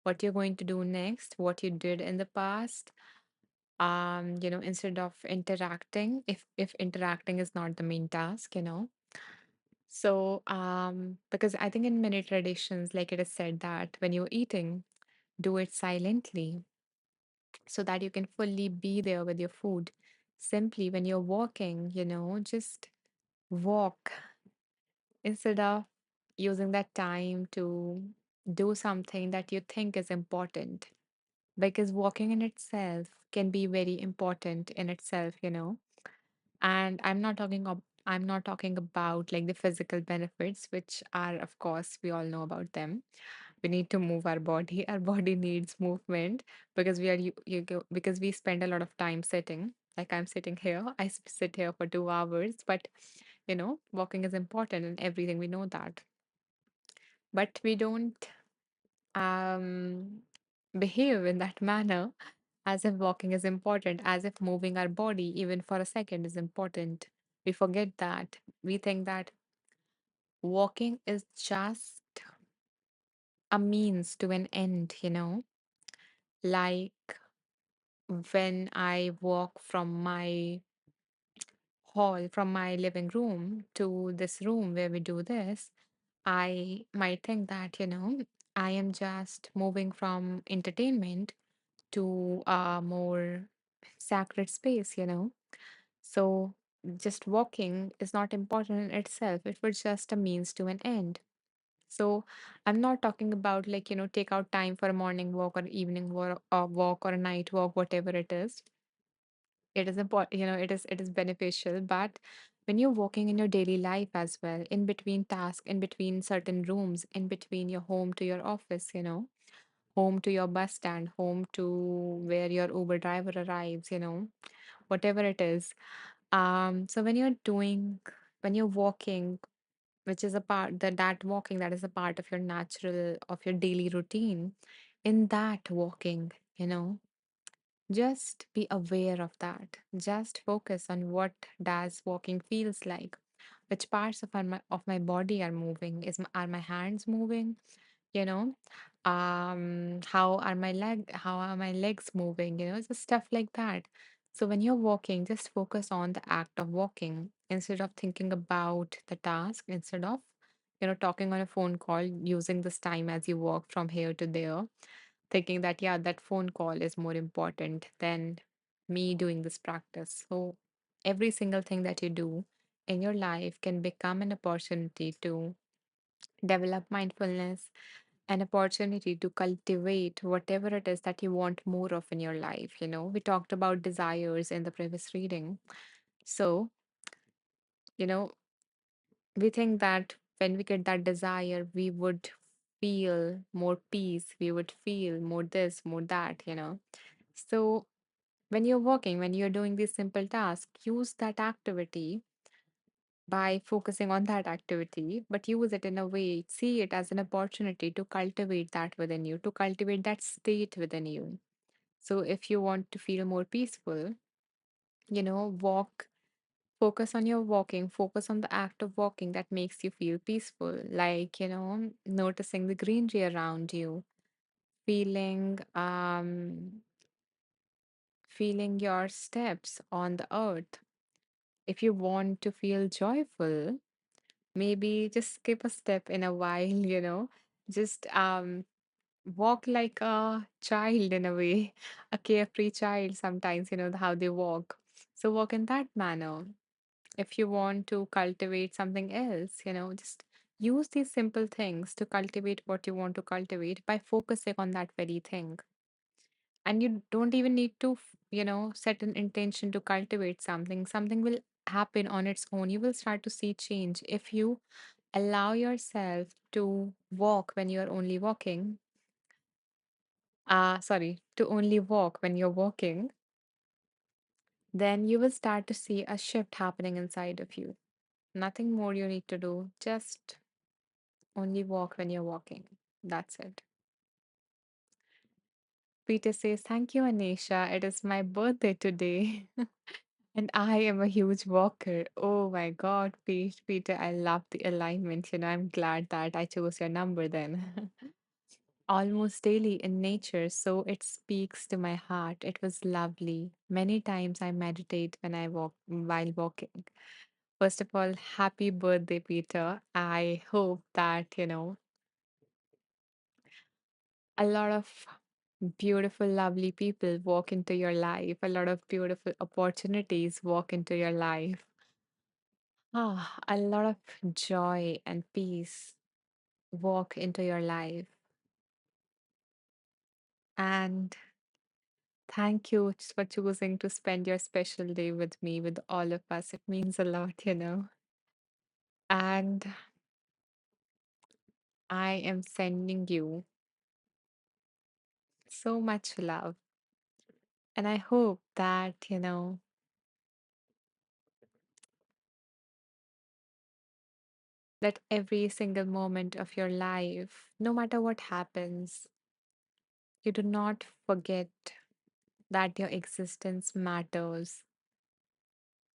what you're going to do next, what you did in the past. Instead of interacting, if interacting is not the main task. So, because I think in many traditions, like it is said that when you're eating, do it silently so that you can fully be there with your food. Simply when you're walking, just walk instead of using that time to do something that you think is important. Because walking in itself can be very important in itself. And I'm not talking about like the physical benefits, which are, of course, we all know about them. We need to move our body. Our body needs movement because because we spend a lot of time sitting. Like I'm sitting here, sit here for 2 hours, but walking is important and everything. We know that, but we don't um behave in that manner as if walking is important, as if moving our body even for a second is important. We forget that. We think that walking is just a means to an end, like when I walk from my from my living room to this room where we do this, I might think that, I am just moving from entertainment to a more sacred space, So just walking is not important in itself. It was just a means to an end. So I'm not talking about like, take out time for a morning walk or evening walk or a night walk, whatever it is. It is important, it is beneficial, but when you're walking in your daily life as well, in between tasks, in between certain rooms, in between your home to your office, home to your bus stand, home to where your Uber driver arrives, whatever it is. So when you're walking, which is a part that walking that is a part of your natural of your daily routine, in that walking, just be aware of that. Just focus on what does walking feels like. Which parts of my body are moving? Are my hands moving? You know, how are my legs moving? Just stuff like that. So when you're walking, just focus on the act of walking instead of thinking about the task. Instead of talking on a phone call, using this time as you walk from here to there, thinking that, yeah, that phone call is more important than me doing this practice. So every single thing that you do in your life can become an opportunity to develop mindfulness, an opportunity to cultivate whatever it is that you want more of in your life. We talked about desires in the previous reading. So, you know, we think that when we get that desire, we would feel more peace, we would feel more this, more that. So, when you're working, when you're doing these simple tasks, use that activity by focusing on that activity, but use it in a way, see it as an opportunity to cultivate that within you, to cultivate that state within you. So, if you want to feel more peaceful, walk, focus on your walking, focus on the act of walking that makes you feel peaceful, like, noticing the greenery around you, feeling, feeling your steps on the earth. If you want to feel joyful, maybe just skip a step in a while, just walk like a child in a way, a carefree child sometimes, how they walk. So walk in that manner. If you want to cultivate something else, just use these simple things to cultivate what you want to cultivate by focusing on that very thing. And you don't even need to set an intention to cultivate something. Something will happen on its own. You will start to see change if you allow yourself to walk when you're only walking. Sorry, to only walk when you're walking. Then you will start to see a shift happening inside of you. Nothing more you need to do, just only walk when you're walking. That's it. Peter says, "Thank you, Anisha. It is my birthday today." And I am a huge walker. Oh my God, Peter, I love the alignment. I'm glad that I chose your number then. Almost daily in nature, so it speaks to my heart. It was lovely. Many times I meditate when I walk while walking. First of all, happy birthday, Peter. I hope that, a lot of beautiful, lovely people walk into your life, a lot of beautiful opportunities walk into your life. A lot of joy and peace walk into your life. And Thank you for choosing to spend your special day with me, with all of us. It means a lot. And I am sending you so much love. And I hope that every single moment of your life, no matter what happens, you do not forget that your existence matters.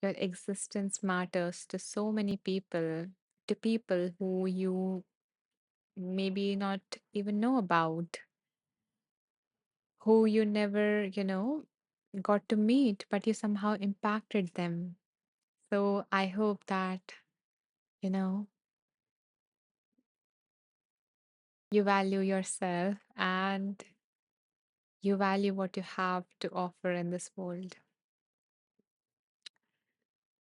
Your existence matters to so many people, to people who you maybe not even know about, who you never got to meet, but you somehow impacted them. So I hope that, you know, you value yourself and you value what you have to offer in this world.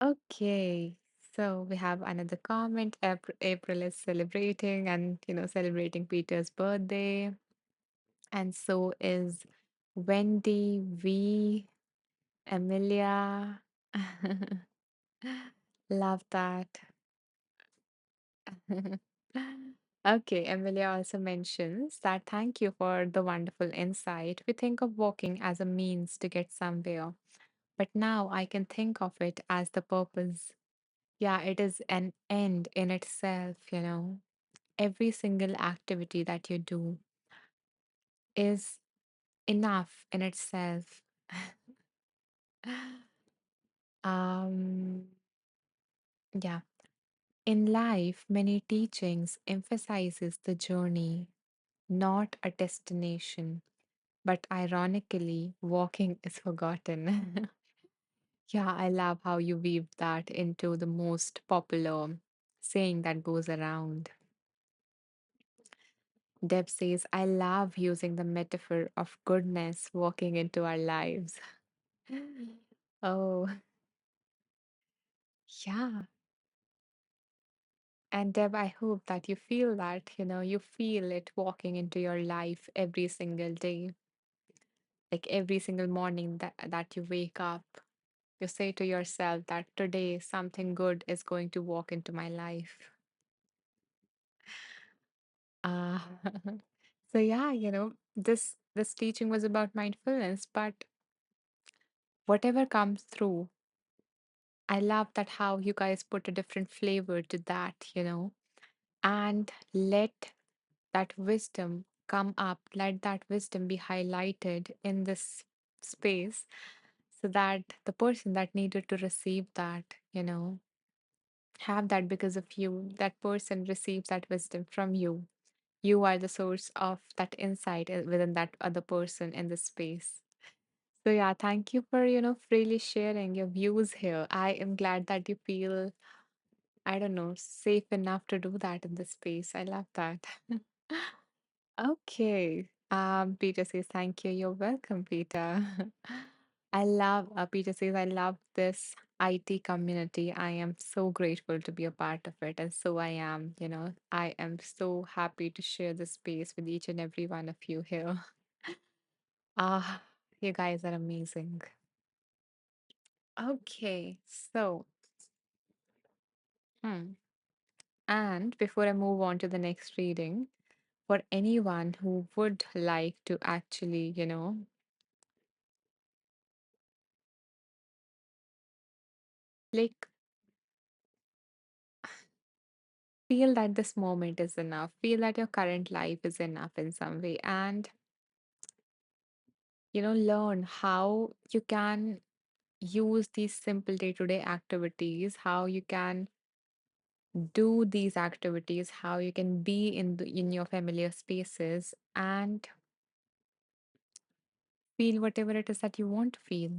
Okay. So we have another comment. April is celebrating and celebrating Peter's birthday. And so is Wendy, V, Amelia. Love that. Okay, Emilia also mentions that thank you for the wonderful insight. We think of walking as a means to get somewhere, but now I can think of it as the purpose. Yeah, it is an end in itself. Every single activity that you do is enough in itself. um, yeah. In life, many teachings emphasizes the journey, not a destination. But ironically, walking is forgotten. Yeah, I love how you weave that into the most popular saying that goes around. Deb says, I love using the metaphor of goodness walking into our lives. Oh, yeah. And Deb, I hope that you feel that you feel it walking into your life every single day. Like every single morning that you wake up, you say to yourself that today something good is going to walk into my life. Uh, so yeah, this teaching was about mindfulness, but whatever comes through, I love that how you guys put a different flavor to that, and let that wisdom come up, let that wisdom be highlighted in this space so that the person that needed to receive that have that because of you. That person receives that wisdom from you. You are the source of that insight within that other person in the space. So yeah, thank you for freely sharing your views here. I am glad that you feel, I don't know, safe enough to do that in this space. I love that. Okay. Peter says, thank you. You're welcome, Peter. Peter says, I love this IT community. I am so grateful to be a part of it. And so I am. I am so happy to share this space with each and every one of you here. Ah, you guys are amazing. Okay. So, hmm. And before I move on to the next reading, for anyone who would like to actually like feel that this moment is enough, feel that your current life is enough in some way, and learn how you can use these simple day-to-day activities, how you can do these activities, how you can be in your familiar spaces and feel whatever it is that you want to feel.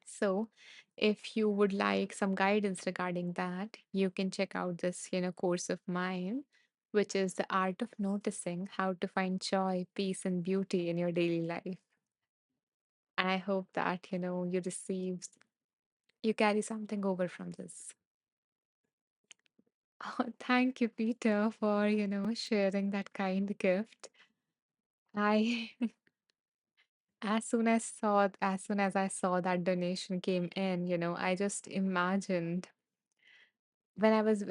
So, if you would like some guidance regarding that, you can check out this course of mine, which is the art of noticing how to find joy, peace, and beauty in your daily life. And I hope that you carry something over from this. Oh, thank you, Peter, for sharing that kind gift. I As soon as I saw that donation came in, I just imagined when I was,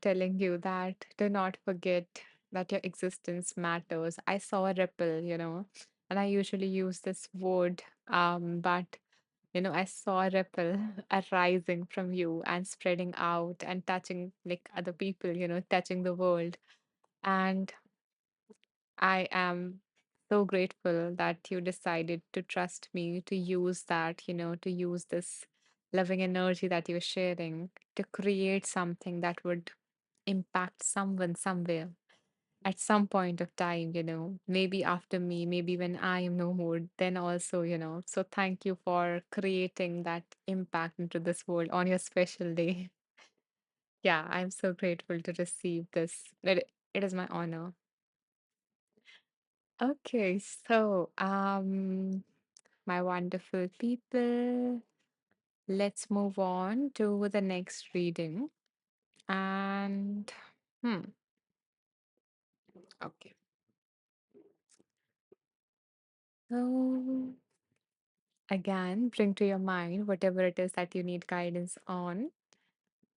telling you that do not forget that your existence matters. I saw a ripple, and I usually use this word, but I saw a ripple arising from you and spreading out and touching like other people, touching the world. And I am so grateful that you decided to trust me to use that, to use this loving energy that you're sharing to create something that would impact someone somewhere at some point of time, maybe after me, maybe when I am no more, then also, So thank you for creating that impact into this world on your special day. Yeah, I'm so grateful to receive this. It is my honor. Okay, so my wonderful people, let's move on to the next reading. And hmm, okay. So again, bring to your mind whatever it is that you need guidance on.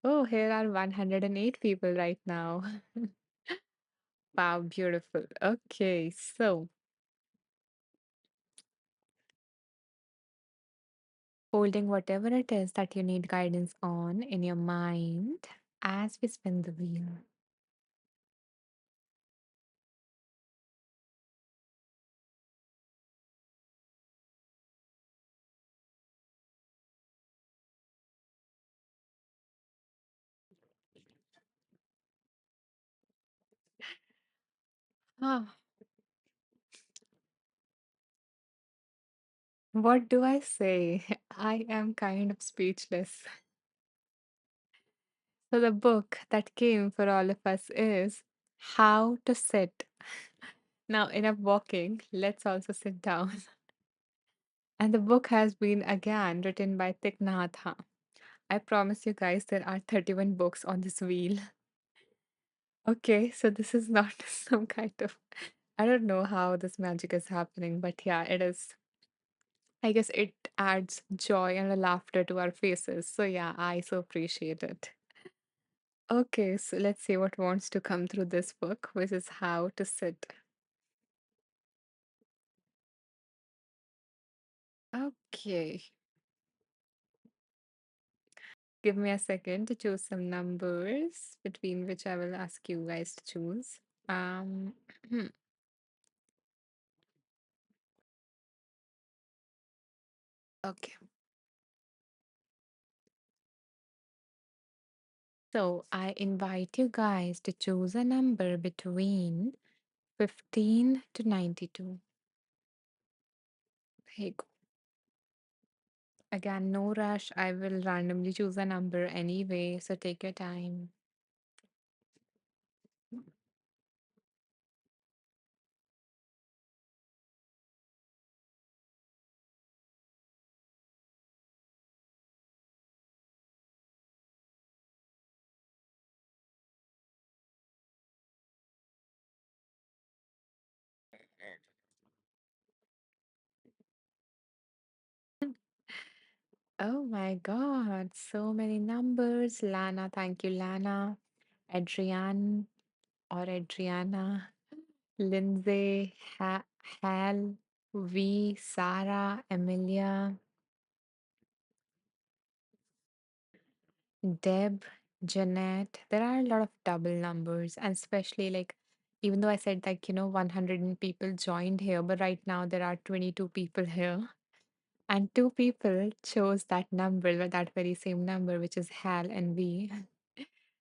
Oh, here are 108 people right now. Wow, beautiful. Okay, so holding whatever it is that you need guidance on in your mind as we spin the wheel. Ah, what do I say? I am kind of speechless. So, the book that came for all of us is How to Sit. Now, enough walking, let's also sit down. And the book has been again written by Thich Nhat. I promise you guys, there are 31 books on this wheel. Okay, so this is not some kind of. I don't know how this magic is happening, but yeah, it is. I guess it adds joy and a laughter to our faces. So yeah, I so appreciate it. Okay, so let's see what wants to come through this book, which is How to Sit. Okay, give me a second to choose some numbers between which I will ask you guys to choose. Um, okay, so I invite you guys to choose a number between 15 to 92. Here you go. Again, no rush. I will randomly choose a number anyway, so take your time. Oh my God, so many numbers. Lana, thank you, Lana. Adrian or Adriana. Lindsay, Hal, V, Sarah, Emilia, Deb, Jeanette. There are a lot of double numbers, and especially like, even though I said like, 100 people joined here, but right now there are 22 people here. And two people chose that number, that very same number, which is Hal and V.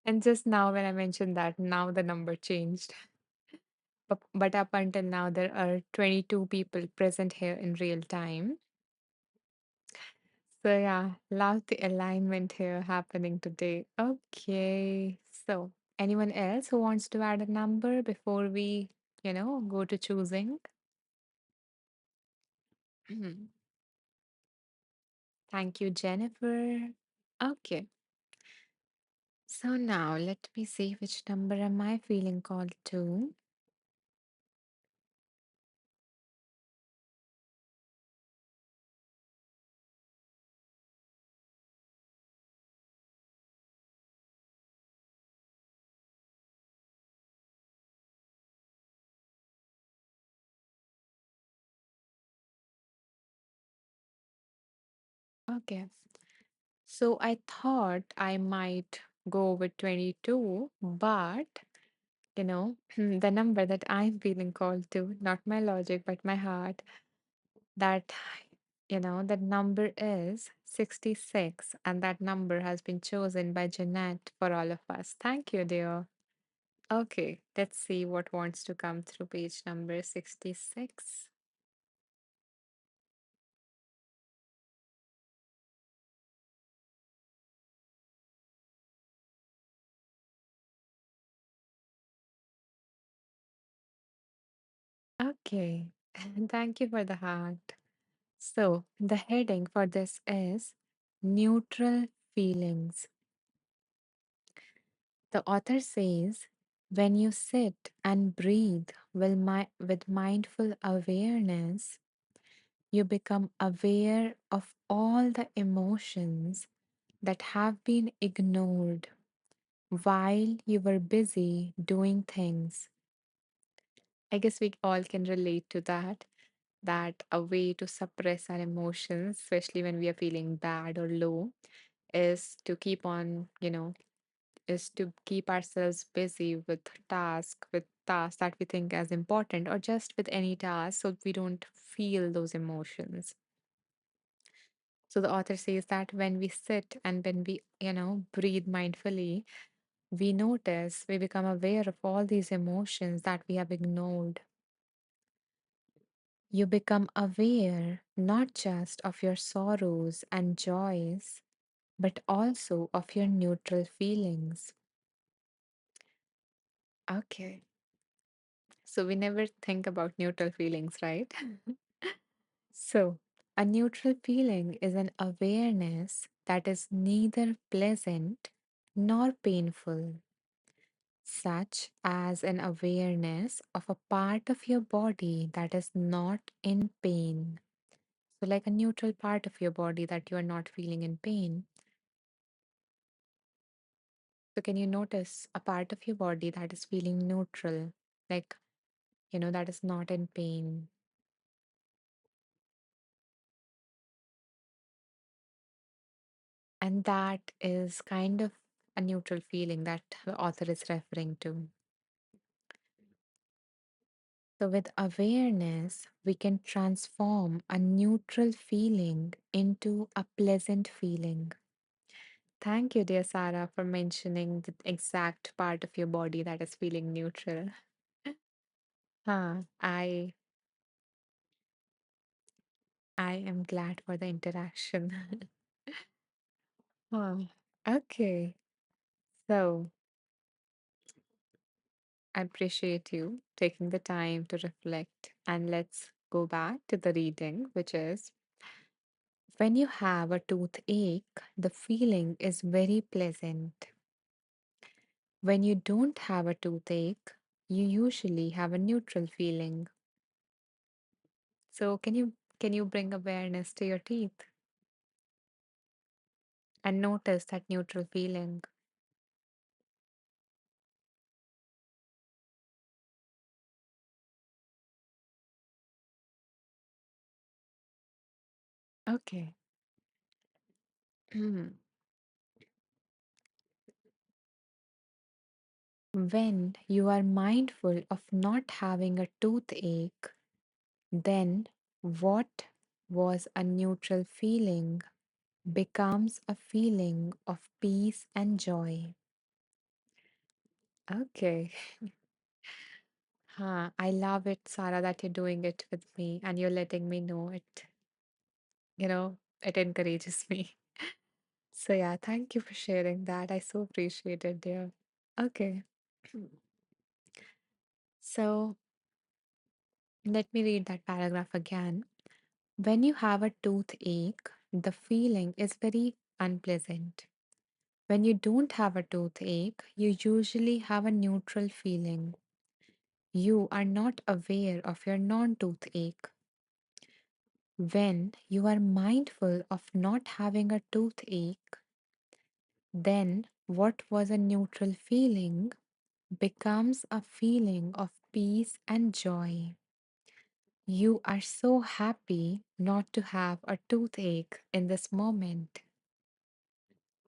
And just now, when I mentioned that, now the number changed. But up until now, there are 22 people present here in real time. So, yeah, love the alignment here happening today. Okay. So, anyone else who wants to add a number before we, go to choosing? Thank you, Jennifer. Okay. So now let me see which number am I feeling called to. Okay. So I thought I might go with 22, but the number that I'm feeling called to, not my logic, but my heart, that, that number is 66, and that number has been chosen by Jeanette for all of us. Thank you, dear. Okay, let's see what wants to come through page number 66. Okay, thank you for the heart. So, the heading for this is Neutral Feelings. The author says, when you sit and breathe with mindful awareness, you become aware of all the emotions that have been ignored while you were busy doing things. I guess we all can relate to that. That a way to suppress our emotions, especially when we are feeling bad or low, is to keep ourselves busy with tasks that we think as important, or just with any task, so we don't feel those emotions. So the author says that when we sit and when we breathe mindfully, we become aware of all these emotions that we have ignored. You become aware not just of your sorrows and joys, but also of your neutral feelings. Okay. So we never think about neutral feelings, right? So, a neutral feeling is an awareness that is neither pleasant nor painful, such as an awareness of a part of your body that is not in pain. So, like a neutral part of your body that you are not feeling in pain. So, can you notice a part of your body that is feeling neutral, like, that is not in pain? And that is kind of a neutral feeling that the author is referring to. So, with awareness, we can transform a neutral feeling into a pleasant feeling. Thank you, dear Sarah, for mentioning the exact part of your body that is feeling neutral. I am glad for the interaction. Huh. Okay, so I appreciate you taking the time to reflect. And let's go back to the reading, which is, when you have a toothache, the feeling is very pleasant. When you don't have a toothache, you usually have a neutral feeling. So can you bring awareness to your teeth and notice that neutral feeling? Okay. When you are mindful of not having a toothache, then what was a neutral feeling becomes a feeling of peace and joy. Okay. I love it, Sarah, that you're doing it with me and you're letting me know it. It encourages me. So, yeah, thank you for sharing that. I so appreciate it, dear. Okay. So, let me read that paragraph again. When you have a toothache, the feeling is very unpleasant. When you don't have a toothache, you usually have a neutral feeling. You are not aware of your non toothache. When you are mindful of not having a toothache, then what was a neutral feeling becomes a feeling of peace and joy. You are so happy not to have a toothache in this moment.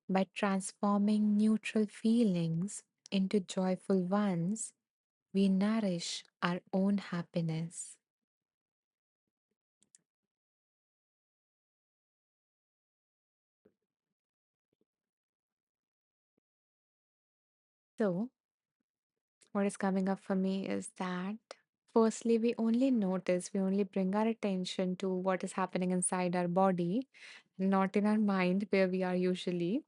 By transforming neutral feelings into joyful ones, we nourish our own happiness. So, what is coming up for me is that firstly, we only bring our attention to what is happening inside our body, not in our mind, where we are usually.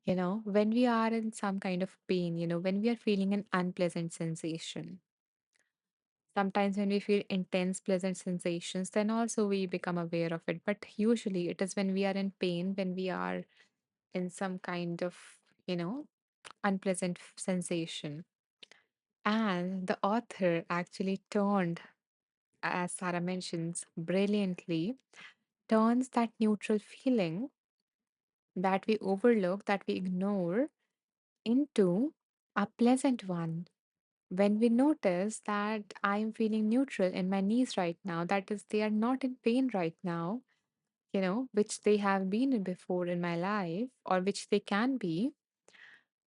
When we are in some kind of pain, when we are feeling an unpleasant sensation. Sometimes, when we feel intense, pleasant sensations, then also we become aware of it. But usually, it is when we are in pain, when we are in some kind of, you know, unpleasant sensation. And the author actually turned, as Sarah mentions, brilliantly, turns that neutral feeling that we overlook, that we ignore, into a pleasant one. When we notice that I'm feeling neutral in my knees right now, that is, they are not in pain right now, which they have been in before in my life, or which they can be,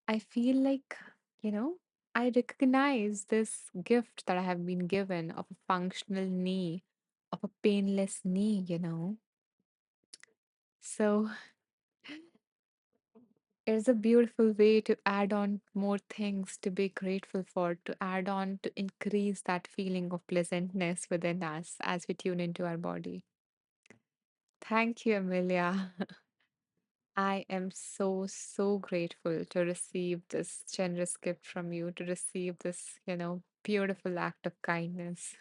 I feel like, you know, I recognize this gift that I have been given of a functional knee, of a painless knee. So it's a beautiful way to add on more things to be grateful for, to add on to increase that feeling of pleasantness within us as we tune into our body. Thank you, Amelia. I am so, so grateful to receive this generous gift from you, to receive this, beautiful act of kindness.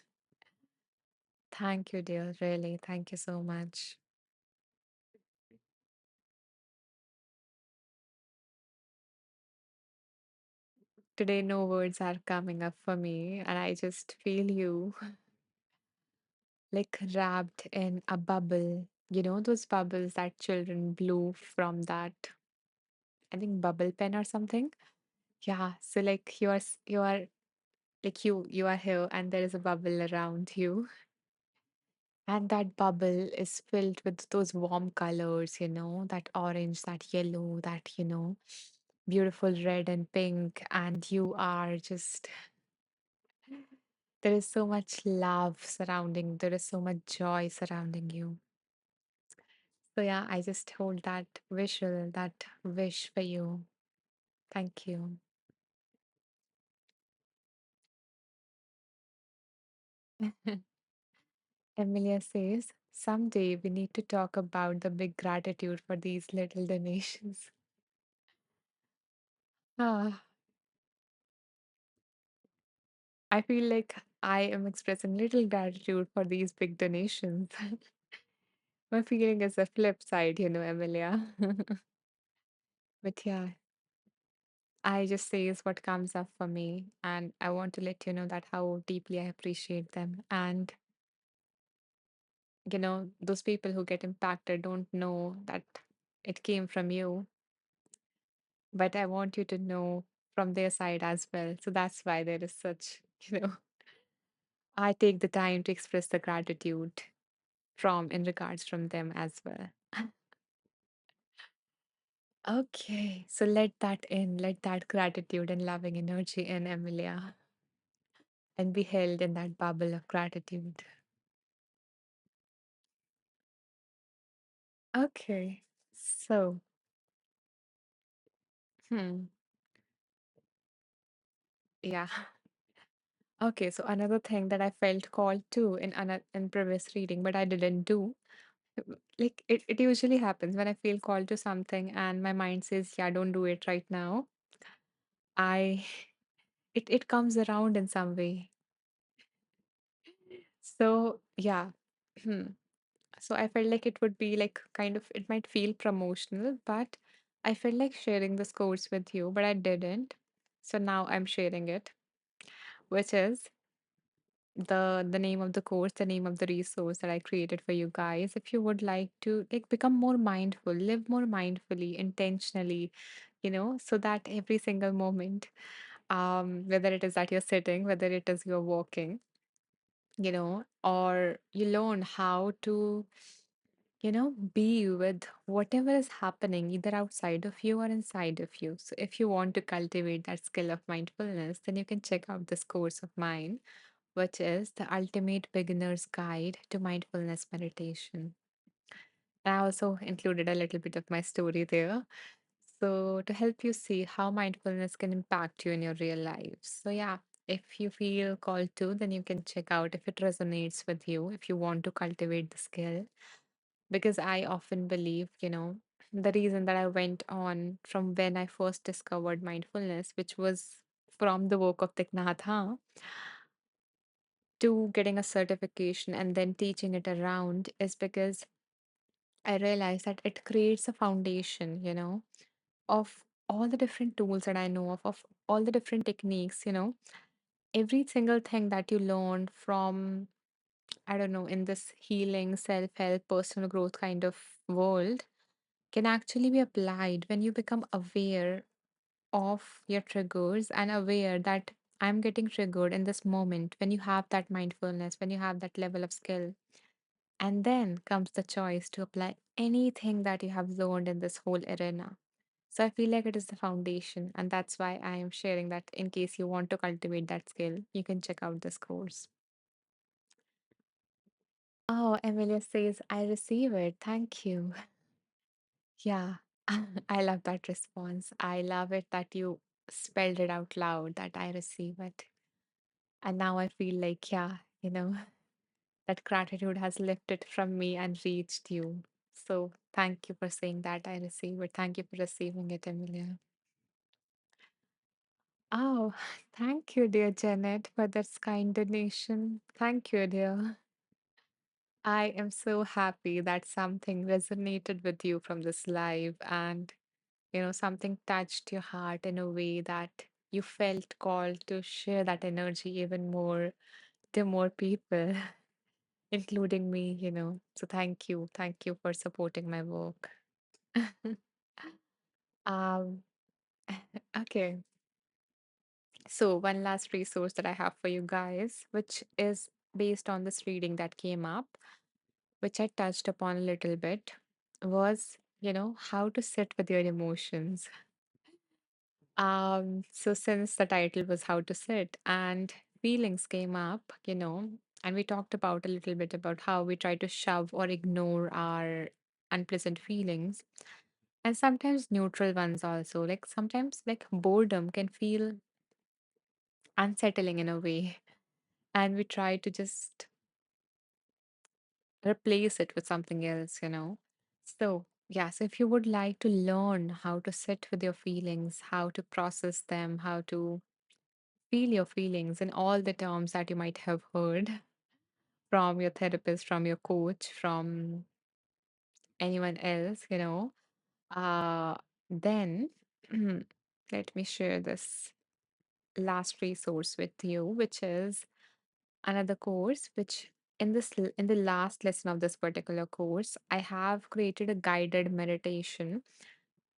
Thank you, dear. Really. Thank you so much. Today, no words are coming up for me, and I just feel you like wrapped in a bubble. Those bubbles that children blew from that, I think, bubble pen or something. Yeah. So, like, you are like you are here, and there is a bubble around you. And that bubble is filled with those warm colors, that orange, that yellow, that, beautiful red and pink. And you are just, there is so much love surrounding, there is so much joy surrounding you. So, yeah, I just hold that visual, that wish for you. Thank you. Emilia says, someday we need to talk about the big gratitude for these little donations. Ah, I feel like I am expressing little gratitude for these big donations. My feeling is the flip side, Emilia. But yeah, I just say is what comes up for me, and I want to let you know that how deeply I appreciate them. And those people who get impacted don't know that it came from you, but I want you to know from their side as well. So that's why there is such, I take the time to express the gratitude from in regards from them as well. Okay, so let that in, let that gratitude and loving energy in, Emilia, and be held in that bubble of gratitude. Okay, so, hmm, yeah. Okay, so another thing that I felt called to in previous reading, but I didn't do, like it usually happens when I feel called to something and my mind says, yeah, don't do it right now. I it comes around in some way. So yeah. So I felt like it would be like kind of, it might feel promotional, but I felt like sharing this course with you, but I didn't. So now I'm sharing it, which is the name of the course, the name of the resource that I created for you guys. If you would like to like become more mindful, live more mindfully, intentionally, so that every single moment, whether it is that you're sitting, whether it is you're walking, or you learn how to, be with whatever is happening either outside of you or inside of you. So, if you want to cultivate that skill of mindfulness, then you can check out this course of mine, which is the Ultimate Beginner's Guide to Mindfulness Meditation. I also included a little bit of my story there. So, to help you see how mindfulness can impact you in your real life. So, yeah, if you feel called to, then you can check out if it resonates with you, if you want to cultivate the skill. Because I often believe, the reason that I went on from when I first discovered mindfulness, which was from the work of Thich Nhat Hanh, to getting a certification and then teaching it around, is because I realized that it creates a foundation, of all the different tools that I know of all the different techniques, every single thing that you learn from, I don't know, in this healing, self help, personal growth kind of world can actually be applied when you become aware of your triggers and aware that I'm getting triggered in this moment. When you have that mindfulness, when you have that level of skill, and then comes the choice to apply anything that you have learned in this whole arena. So I feel like it is the foundation, and that's why I am sharing that in case you want to cultivate that skill, you can check out this course. Oh, Emilia says, I receive it. Thank you. Yeah, I love that response. I love it that you spelled it out loud, that I receive it. And now I feel like, yeah, that gratitude has lifted from me and reached you. So thank you for saying that I receive it. Thank you for receiving it, Emilia. Oh, thank you, dear Janet, for that kind donation. Thank you, dear. I am so happy that something resonated with you from this live and, something touched your heart in a way that you felt called to share that energy even more to more people, including me, So thank you. Thank you for supporting my work. um, okay. So, one last resource that I have for you guys, which is based on this reading that came up, which I touched upon a little bit, was, how to sit with your emotions. So since the title was How to Sit and feelings came up, and we talked about a little bit about how we try to shove or ignore our unpleasant feelings. And sometimes neutral ones also. Like sometimes like boredom can feel unsettling in a way. And we try to just replace it with something else, So, yeah, so if you would like to learn how to sit with your feelings, how to process them, how to feel your feelings in all the terms that you might have heard from your therapist, from your coach, from anyone else, uh, then let me share this last resource with you, which is another course, which in the last lesson of this particular course, I have created a guided meditation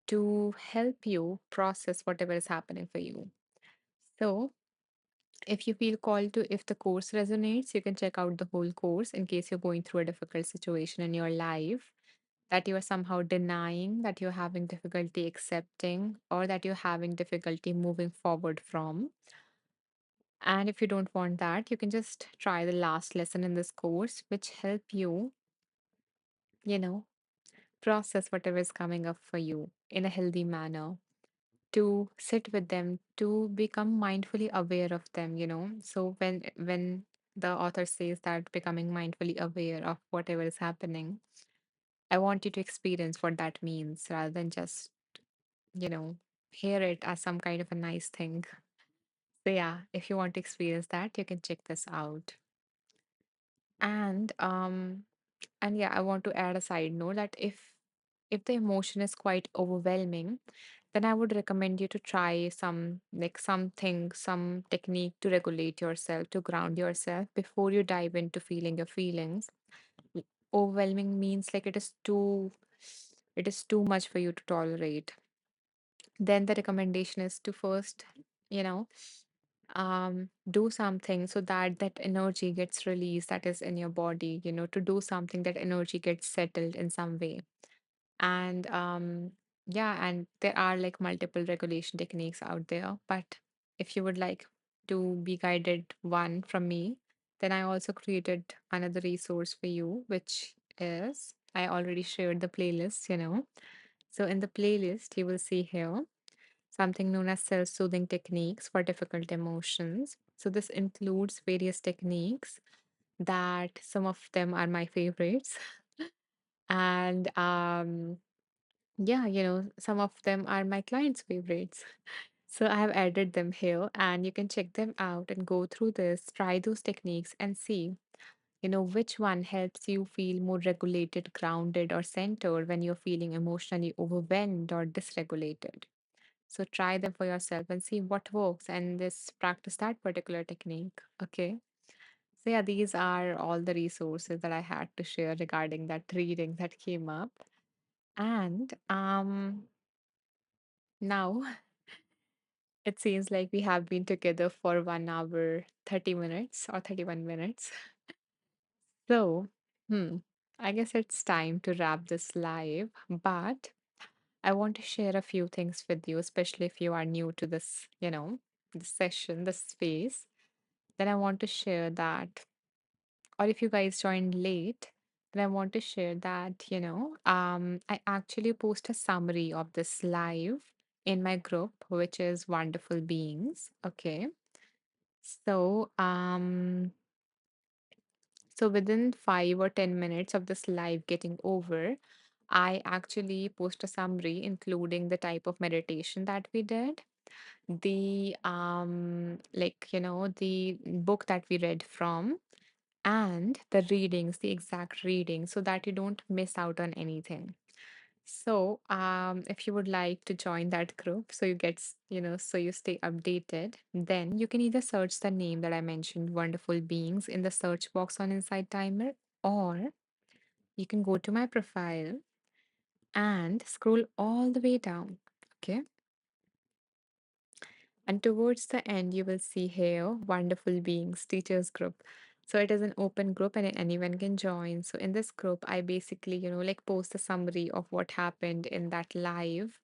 to help you process whatever is happening for you. So, if you feel called to, if the course resonates, you can check out the whole course in case you're going through a difficult situation in your life that you are somehow denying, that you're having difficulty accepting, or that you're having difficulty moving forward from. And if you don't want that, you can just try the last lesson in this course, which help you, you know, process whatever is coming up for you in a healthy manner, to sit with them, to become mindfully aware of them, So when the author says that becoming mindfully aware of whatever is happening, I want you to experience what that means rather than just, you know, hear it as some kind of a nice thing. So yeah, if you want to experience that, you can check this out. And yeah, I want to add a side note that if the emotion is quite overwhelming, then I would recommend you to try some technique to regulate yourself, to ground yourself before you dive into feeling your feelings. Overwhelming means like it is too much for you to tolerate. Then the recommendation is to first, you know, do something so that that energy gets released that is in your body, to do something that energy gets settled in some way. And yeah, and there are like multiple regulation techniques out there, but if you would like to be guided one from me, then I also created another resource for you, which is I already shared the playlist. So in the playlist you will see here something known as self-soothing techniques for difficult emotions. So this includes various techniques that some of them are my favorites. And yeah, some of them are my clients' favorites. So I have added them here and you can check them out and go through this, try those techniques and see, which one helps you feel more regulated, grounded, or centered when you're feeling emotionally overwhelmed or dysregulated. So try them for yourself and see what works and this practice that particular technique. Okay. So yeah, these are all the resources that I had to share regarding that reading that came up. And now it seems like we have been together for 1 hour, 30 minutes or 31 minutes. So, I guess it's time to wrap this live, but I want to share a few things with you, especially if you are new to this session, this space. Then I want to share that, or if you guys joined late, then I want to share that, I actually post a summary of this live in my group, which is Wonderful Beings. Okay. So, within 5 or 10 minutes of this live getting over, I actually post a summary, including the type of meditation that we did, the the book that we read from, and the readings, the exact reading, so that you don't miss out on anything. So, if you would like to join that group, so you get, so you stay updated, then you can either search the name that I mentioned, Wonderful Beings, in the search box on Inside Timer, or you can go to my profile and scroll all the way down. Okay. And towards the end, you will see here Wonderful Beings Teachers Group. So it is an open group and anyone can join. So in this group, I basically, like post a summary of what happened in that live.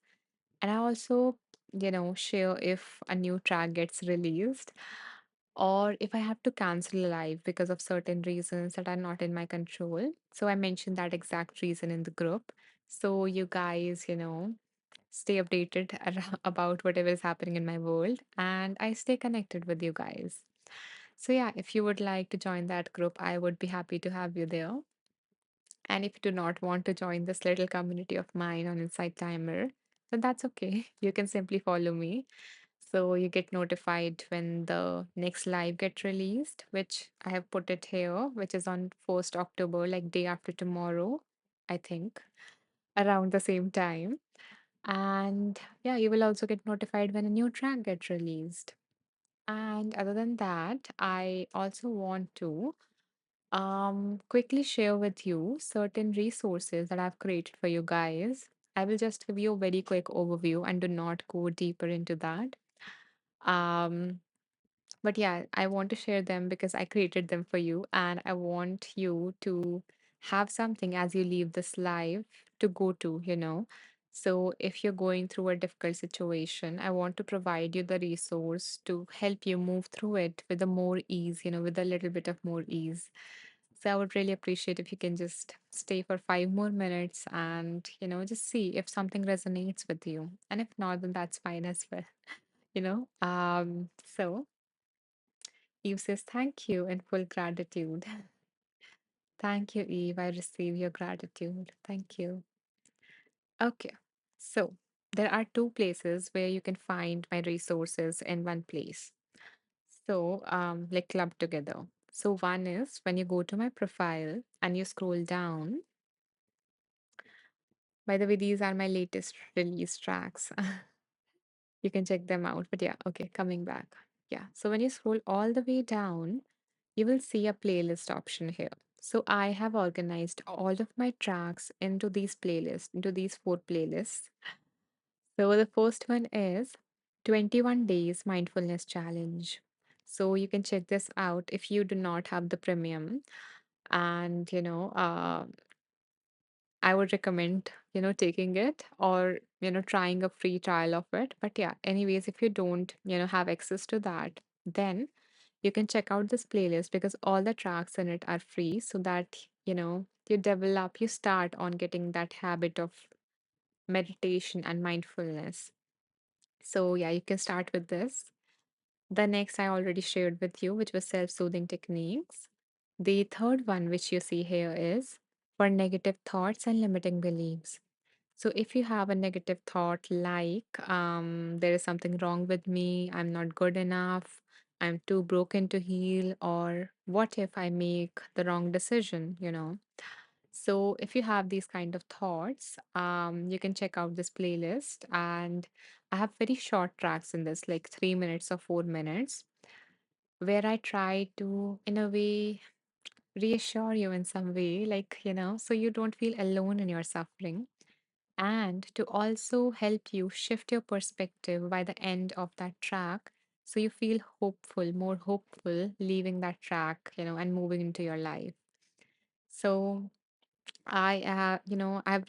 And I also, share if a new track gets released or if I have to cancel a live because of certain reasons that are not in my control. So I mentioned that exact reason in the group. So you guys, stay updated about whatever is happening in my world and I stay connected with you guys. So, yeah, if you would like to join that group, I would be happy to have you there. And if you do not want to join this little community of mine on Inside Timer, then that's okay. You can simply follow me. So you get notified when the next live get released, which I have put it here, which is on 1st October, like day after tomorrow, I think, around the same time. And yeah, you will also get notified when a new track gets released. And other than that, I also want to quickly share with you certain resources that I've created for you guys. I will just give you a very quick overview and do not go deeper into that. Um, but yeah, I want to share them because I created them for you and I want you to have something as you leave this life to go to. So if you're going through a difficult situation, I want to provide you the resource to help you move through it with a more ease, with a little bit of more ease. So I would really appreciate if you can just stay for 5 more minutes and, just see if something resonates with you. And if not, then that's fine as well. So Eve says, thank you in full gratitude. Thank you, Eve. I receive your gratitude. Thank you. Okay. So there are two places where you can find my resources in one place. So, like clubbed together. So one is when you go to my profile and you scroll down. By the way, these are my latest release tracks. You can check them out. But yeah, okay, coming back. Yeah. So when you scroll all the way down, you will see a playlist option here. So I have organized all of my tracks into these playlists, into these 4 playlists. So the first one is 21 Days Mindfulness Challenge. So you can check this out if you do not have the premium. And, I would recommend, taking it or, trying a free trial of it. But yeah, anyways, if you don't, have access to that, then you can check out this playlist because all the tracks in it are free so that, you start on getting that habit of meditation and mindfulness. So yeah, you can start with this. The next I already shared with you, which was self soothing techniques. The third one, which you see here, is for negative thoughts and limiting beliefs. So, if you have a negative thought like, there is something wrong with me, I'm not good enough, I'm too broken to heal, or what if I make the wrong decision? So, if you have these kind of thoughts, you can check out this playlist. And I have very short tracks in this, like 3 minutes or 4 minutes, where I try to, in a way, reassure you in some way, like, so you don't feel alone in your suffering, and to also help you shift your perspective by the end of that track. So you feel hopeful, more hopeful, leaving that track, and moving into your life. So I've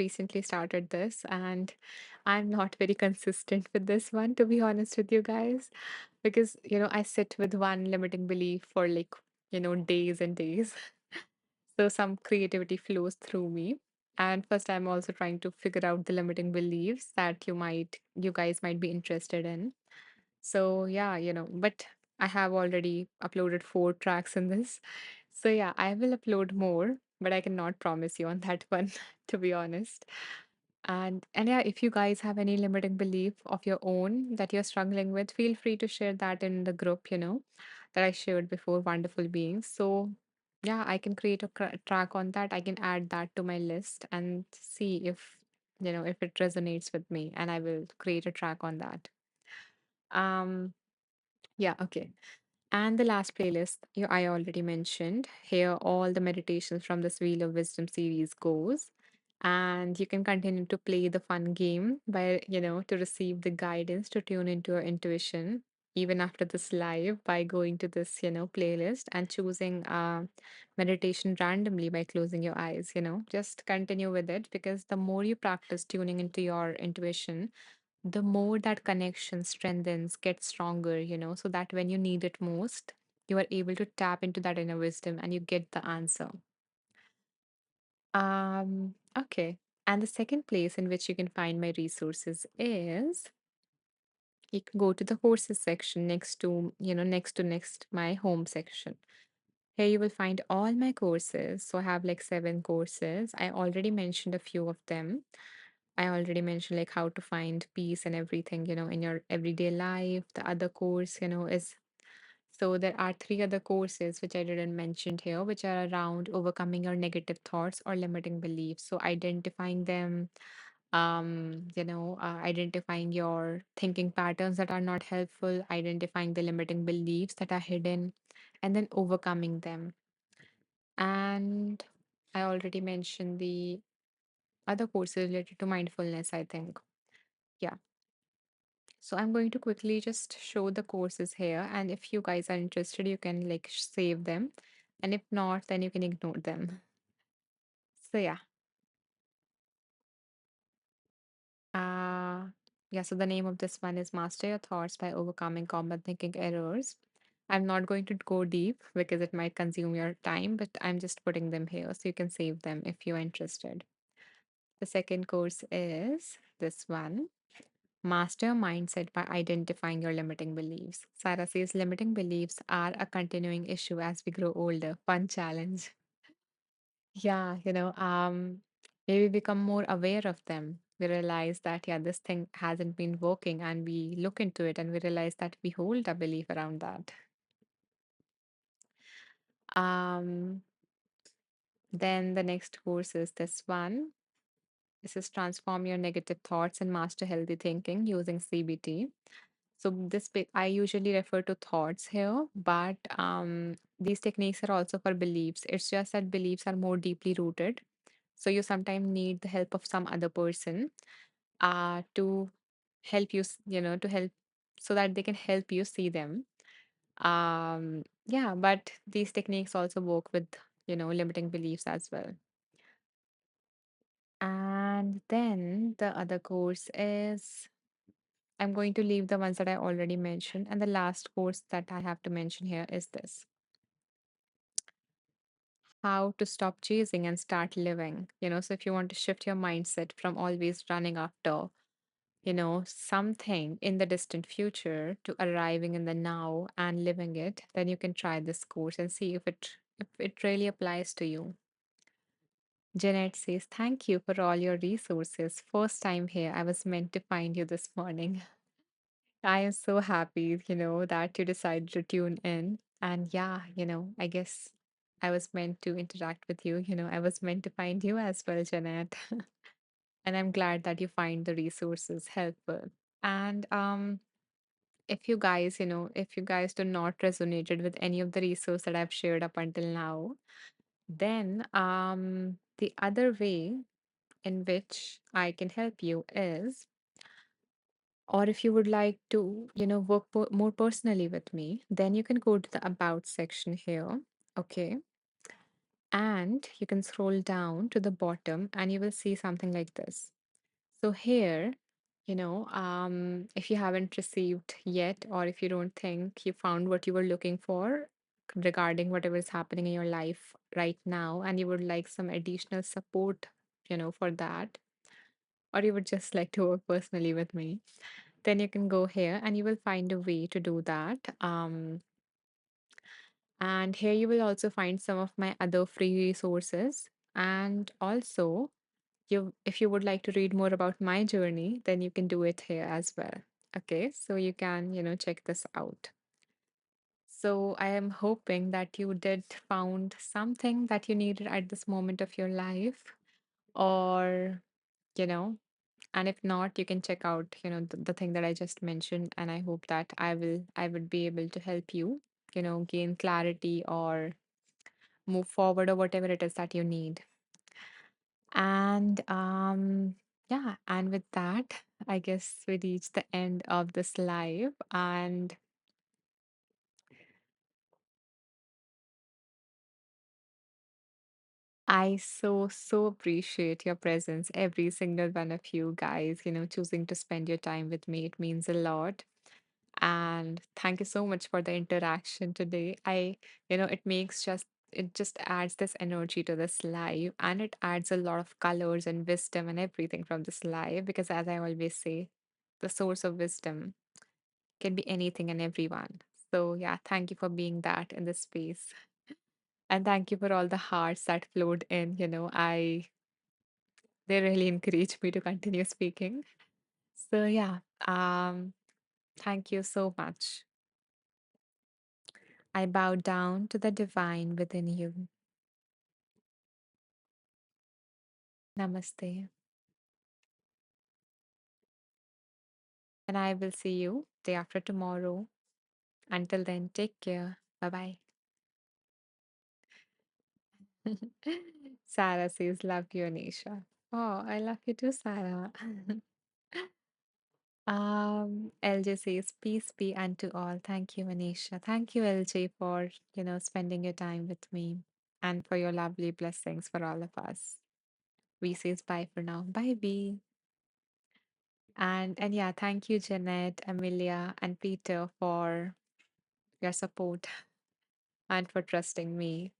recently started this, and I'm not very consistent with this one, to be honest with you guys, because, I sit with one limiting belief for like, days and days. So some creativity flows through me. And first, I'm also trying to figure out the limiting beliefs that you guys might be interested in. So yeah, but I have already uploaded 4 tracks in this. So yeah, I will upload more, but I cannot promise you on that one, to be honest. And yeah, if you guys have any limiting belief of your own that you're struggling with, feel free to share that in the group, that I shared before, Wonderful Beings. So yeah, I can create a track on that. I can add that to my list and see if it resonates with me, and I will create a track on that. Um, yeah, okay. And the last playlist I already mentioned. Here, all the meditations from this Wheel of Wisdom series goes. And you can continue to play the fun game by, to receive the guidance to tune into your intuition, even after this live, by going to this, playlist and choosing meditation randomly by closing your eyes. Just continue with it because the more you practice tuning into your intuition, the more that connection strengthens, gets stronger, so that when you need it most, you are able to tap into that inner wisdom and you get the answer. Okay. And the second place in which you can find my resources is you can go to the courses section next to my home section. Here you will find all my courses. So I have like 7 courses. I already mentioned a few of them. I already mentioned like how to find peace and everything, in your everyday life. The other course, is so there are 3 other courses which I didn't mention here, which are around overcoming your negative thoughts or limiting beliefs. So identifying them, identifying your thinking patterns that are not helpful, identifying the limiting beliefs that are hidden, and then overcoming them. And I already mentioned the other courses related to mindfulness, I think. Yeah. So I'm going to quickly just show the courses here. And if you guys are interested, you can like save them. And if not, then you can ignore them. So yeah. Uh yeah, so the name of this one is Master Your Thoughts by Overcoming Common Thinking Errors. I'm not going to go deep because it might consume your time, but I'm just putting them here so you can save them if you're interested. The second course is this one. Master your mindset by identifying your limiting beliefs. Sarah says limiting beliefs are a continuing issue as we grow older. Fun challenge. Yeah, maybe become more aware of them. We realize that, yeah, this thing hasn't been working, and we look into it and we realize that we hold a belief around that. Um, then the next course is this one. This is transform your negative thoughts and master healthy thinking using CBT. So I usually refer to thoughts here, but these techniques are also for beliefs. It's just that beliefs are more deeply rooted. So you sometimes need the help of some other person to help you, to help so that they can help you see them. Yeah, but these techniques also work with, limiting beliefs as well. And then the other course is, I'm going to leave the ones that I already mentioned. And the last course that I have to mention here is this: how to stop chasing and start living. So if you want to shift your mindset from always running after, something in the distant future to arriving in the now and living it, then you can try this course and see if it really applies to you. Jeanette says, thank you for all your resources. First time here. I was meant to find you this morning. I am so happy, that you decided to tune in. And yeah, I guess I was meant to interact with you. I was meant to find you as well, Jeanette. And I'm glad that you find the resources helpful. And if you guys do not resonated with any of the resources that I've shared up until now, then the other way in which I can help you is, or if you would like to, work more personally with me, then you can go to the About section here. Okay. And you can scroll down to the bottom and you will see something like this. So here, if you haven't received yet, or if you don't think you found what you were looking for regarding whatever is happening in your life right now, and you would like some additional support, for that, or you would just like to work personally with me, then you can go here and you will find a way to do that. And here you will also find some of my other free resources. And also, if you would like to read more about my journey, then you can do it here as well. Okay, so you can, check this out. So I am hoping that you did found something that you needed at this moment of your life, or, you know, and if not, you can check out, the thing that I just mentioned, and I hope that I would be able to help you, gain clarity or move forward or whatever it is that you need. And yeah, and with that, I guess we reached the end of this live. And I so appreciate your presence, every single one of you guys, choosing to spend your time with me. It means a lot. And thank you so much for the interaction today. It just adds this energy to this live, and it adds a lot of colors and wisdom and everything from this live, because as I always say, the source of wisdom can be anything and everyone. So yeah, thank you for being that in this space. And thank you for all the hearts that flowed in. They really encouraged me to continue speaking. So yeah, um, thank you so much. I bow down to the divine within you. Namaste. And I will see you day after tomorrow. Until then, take care. Bye bye. Sarah says, love you, Anisha. Oh, I love you too, Sarah. LJ says, peace be unto all. Thank you, Anisha. Thank you, LJ, for, spending your time with me and for your lovely blessings for all of us. We says bye for now. Bye, B. And yeah, thank you, Jeanette, Amelia, and Peter for your support and for trusting me.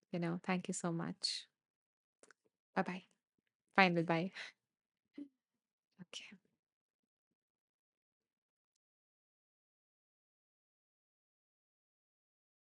Thank you so much. Bye bye. Final bye. Okay.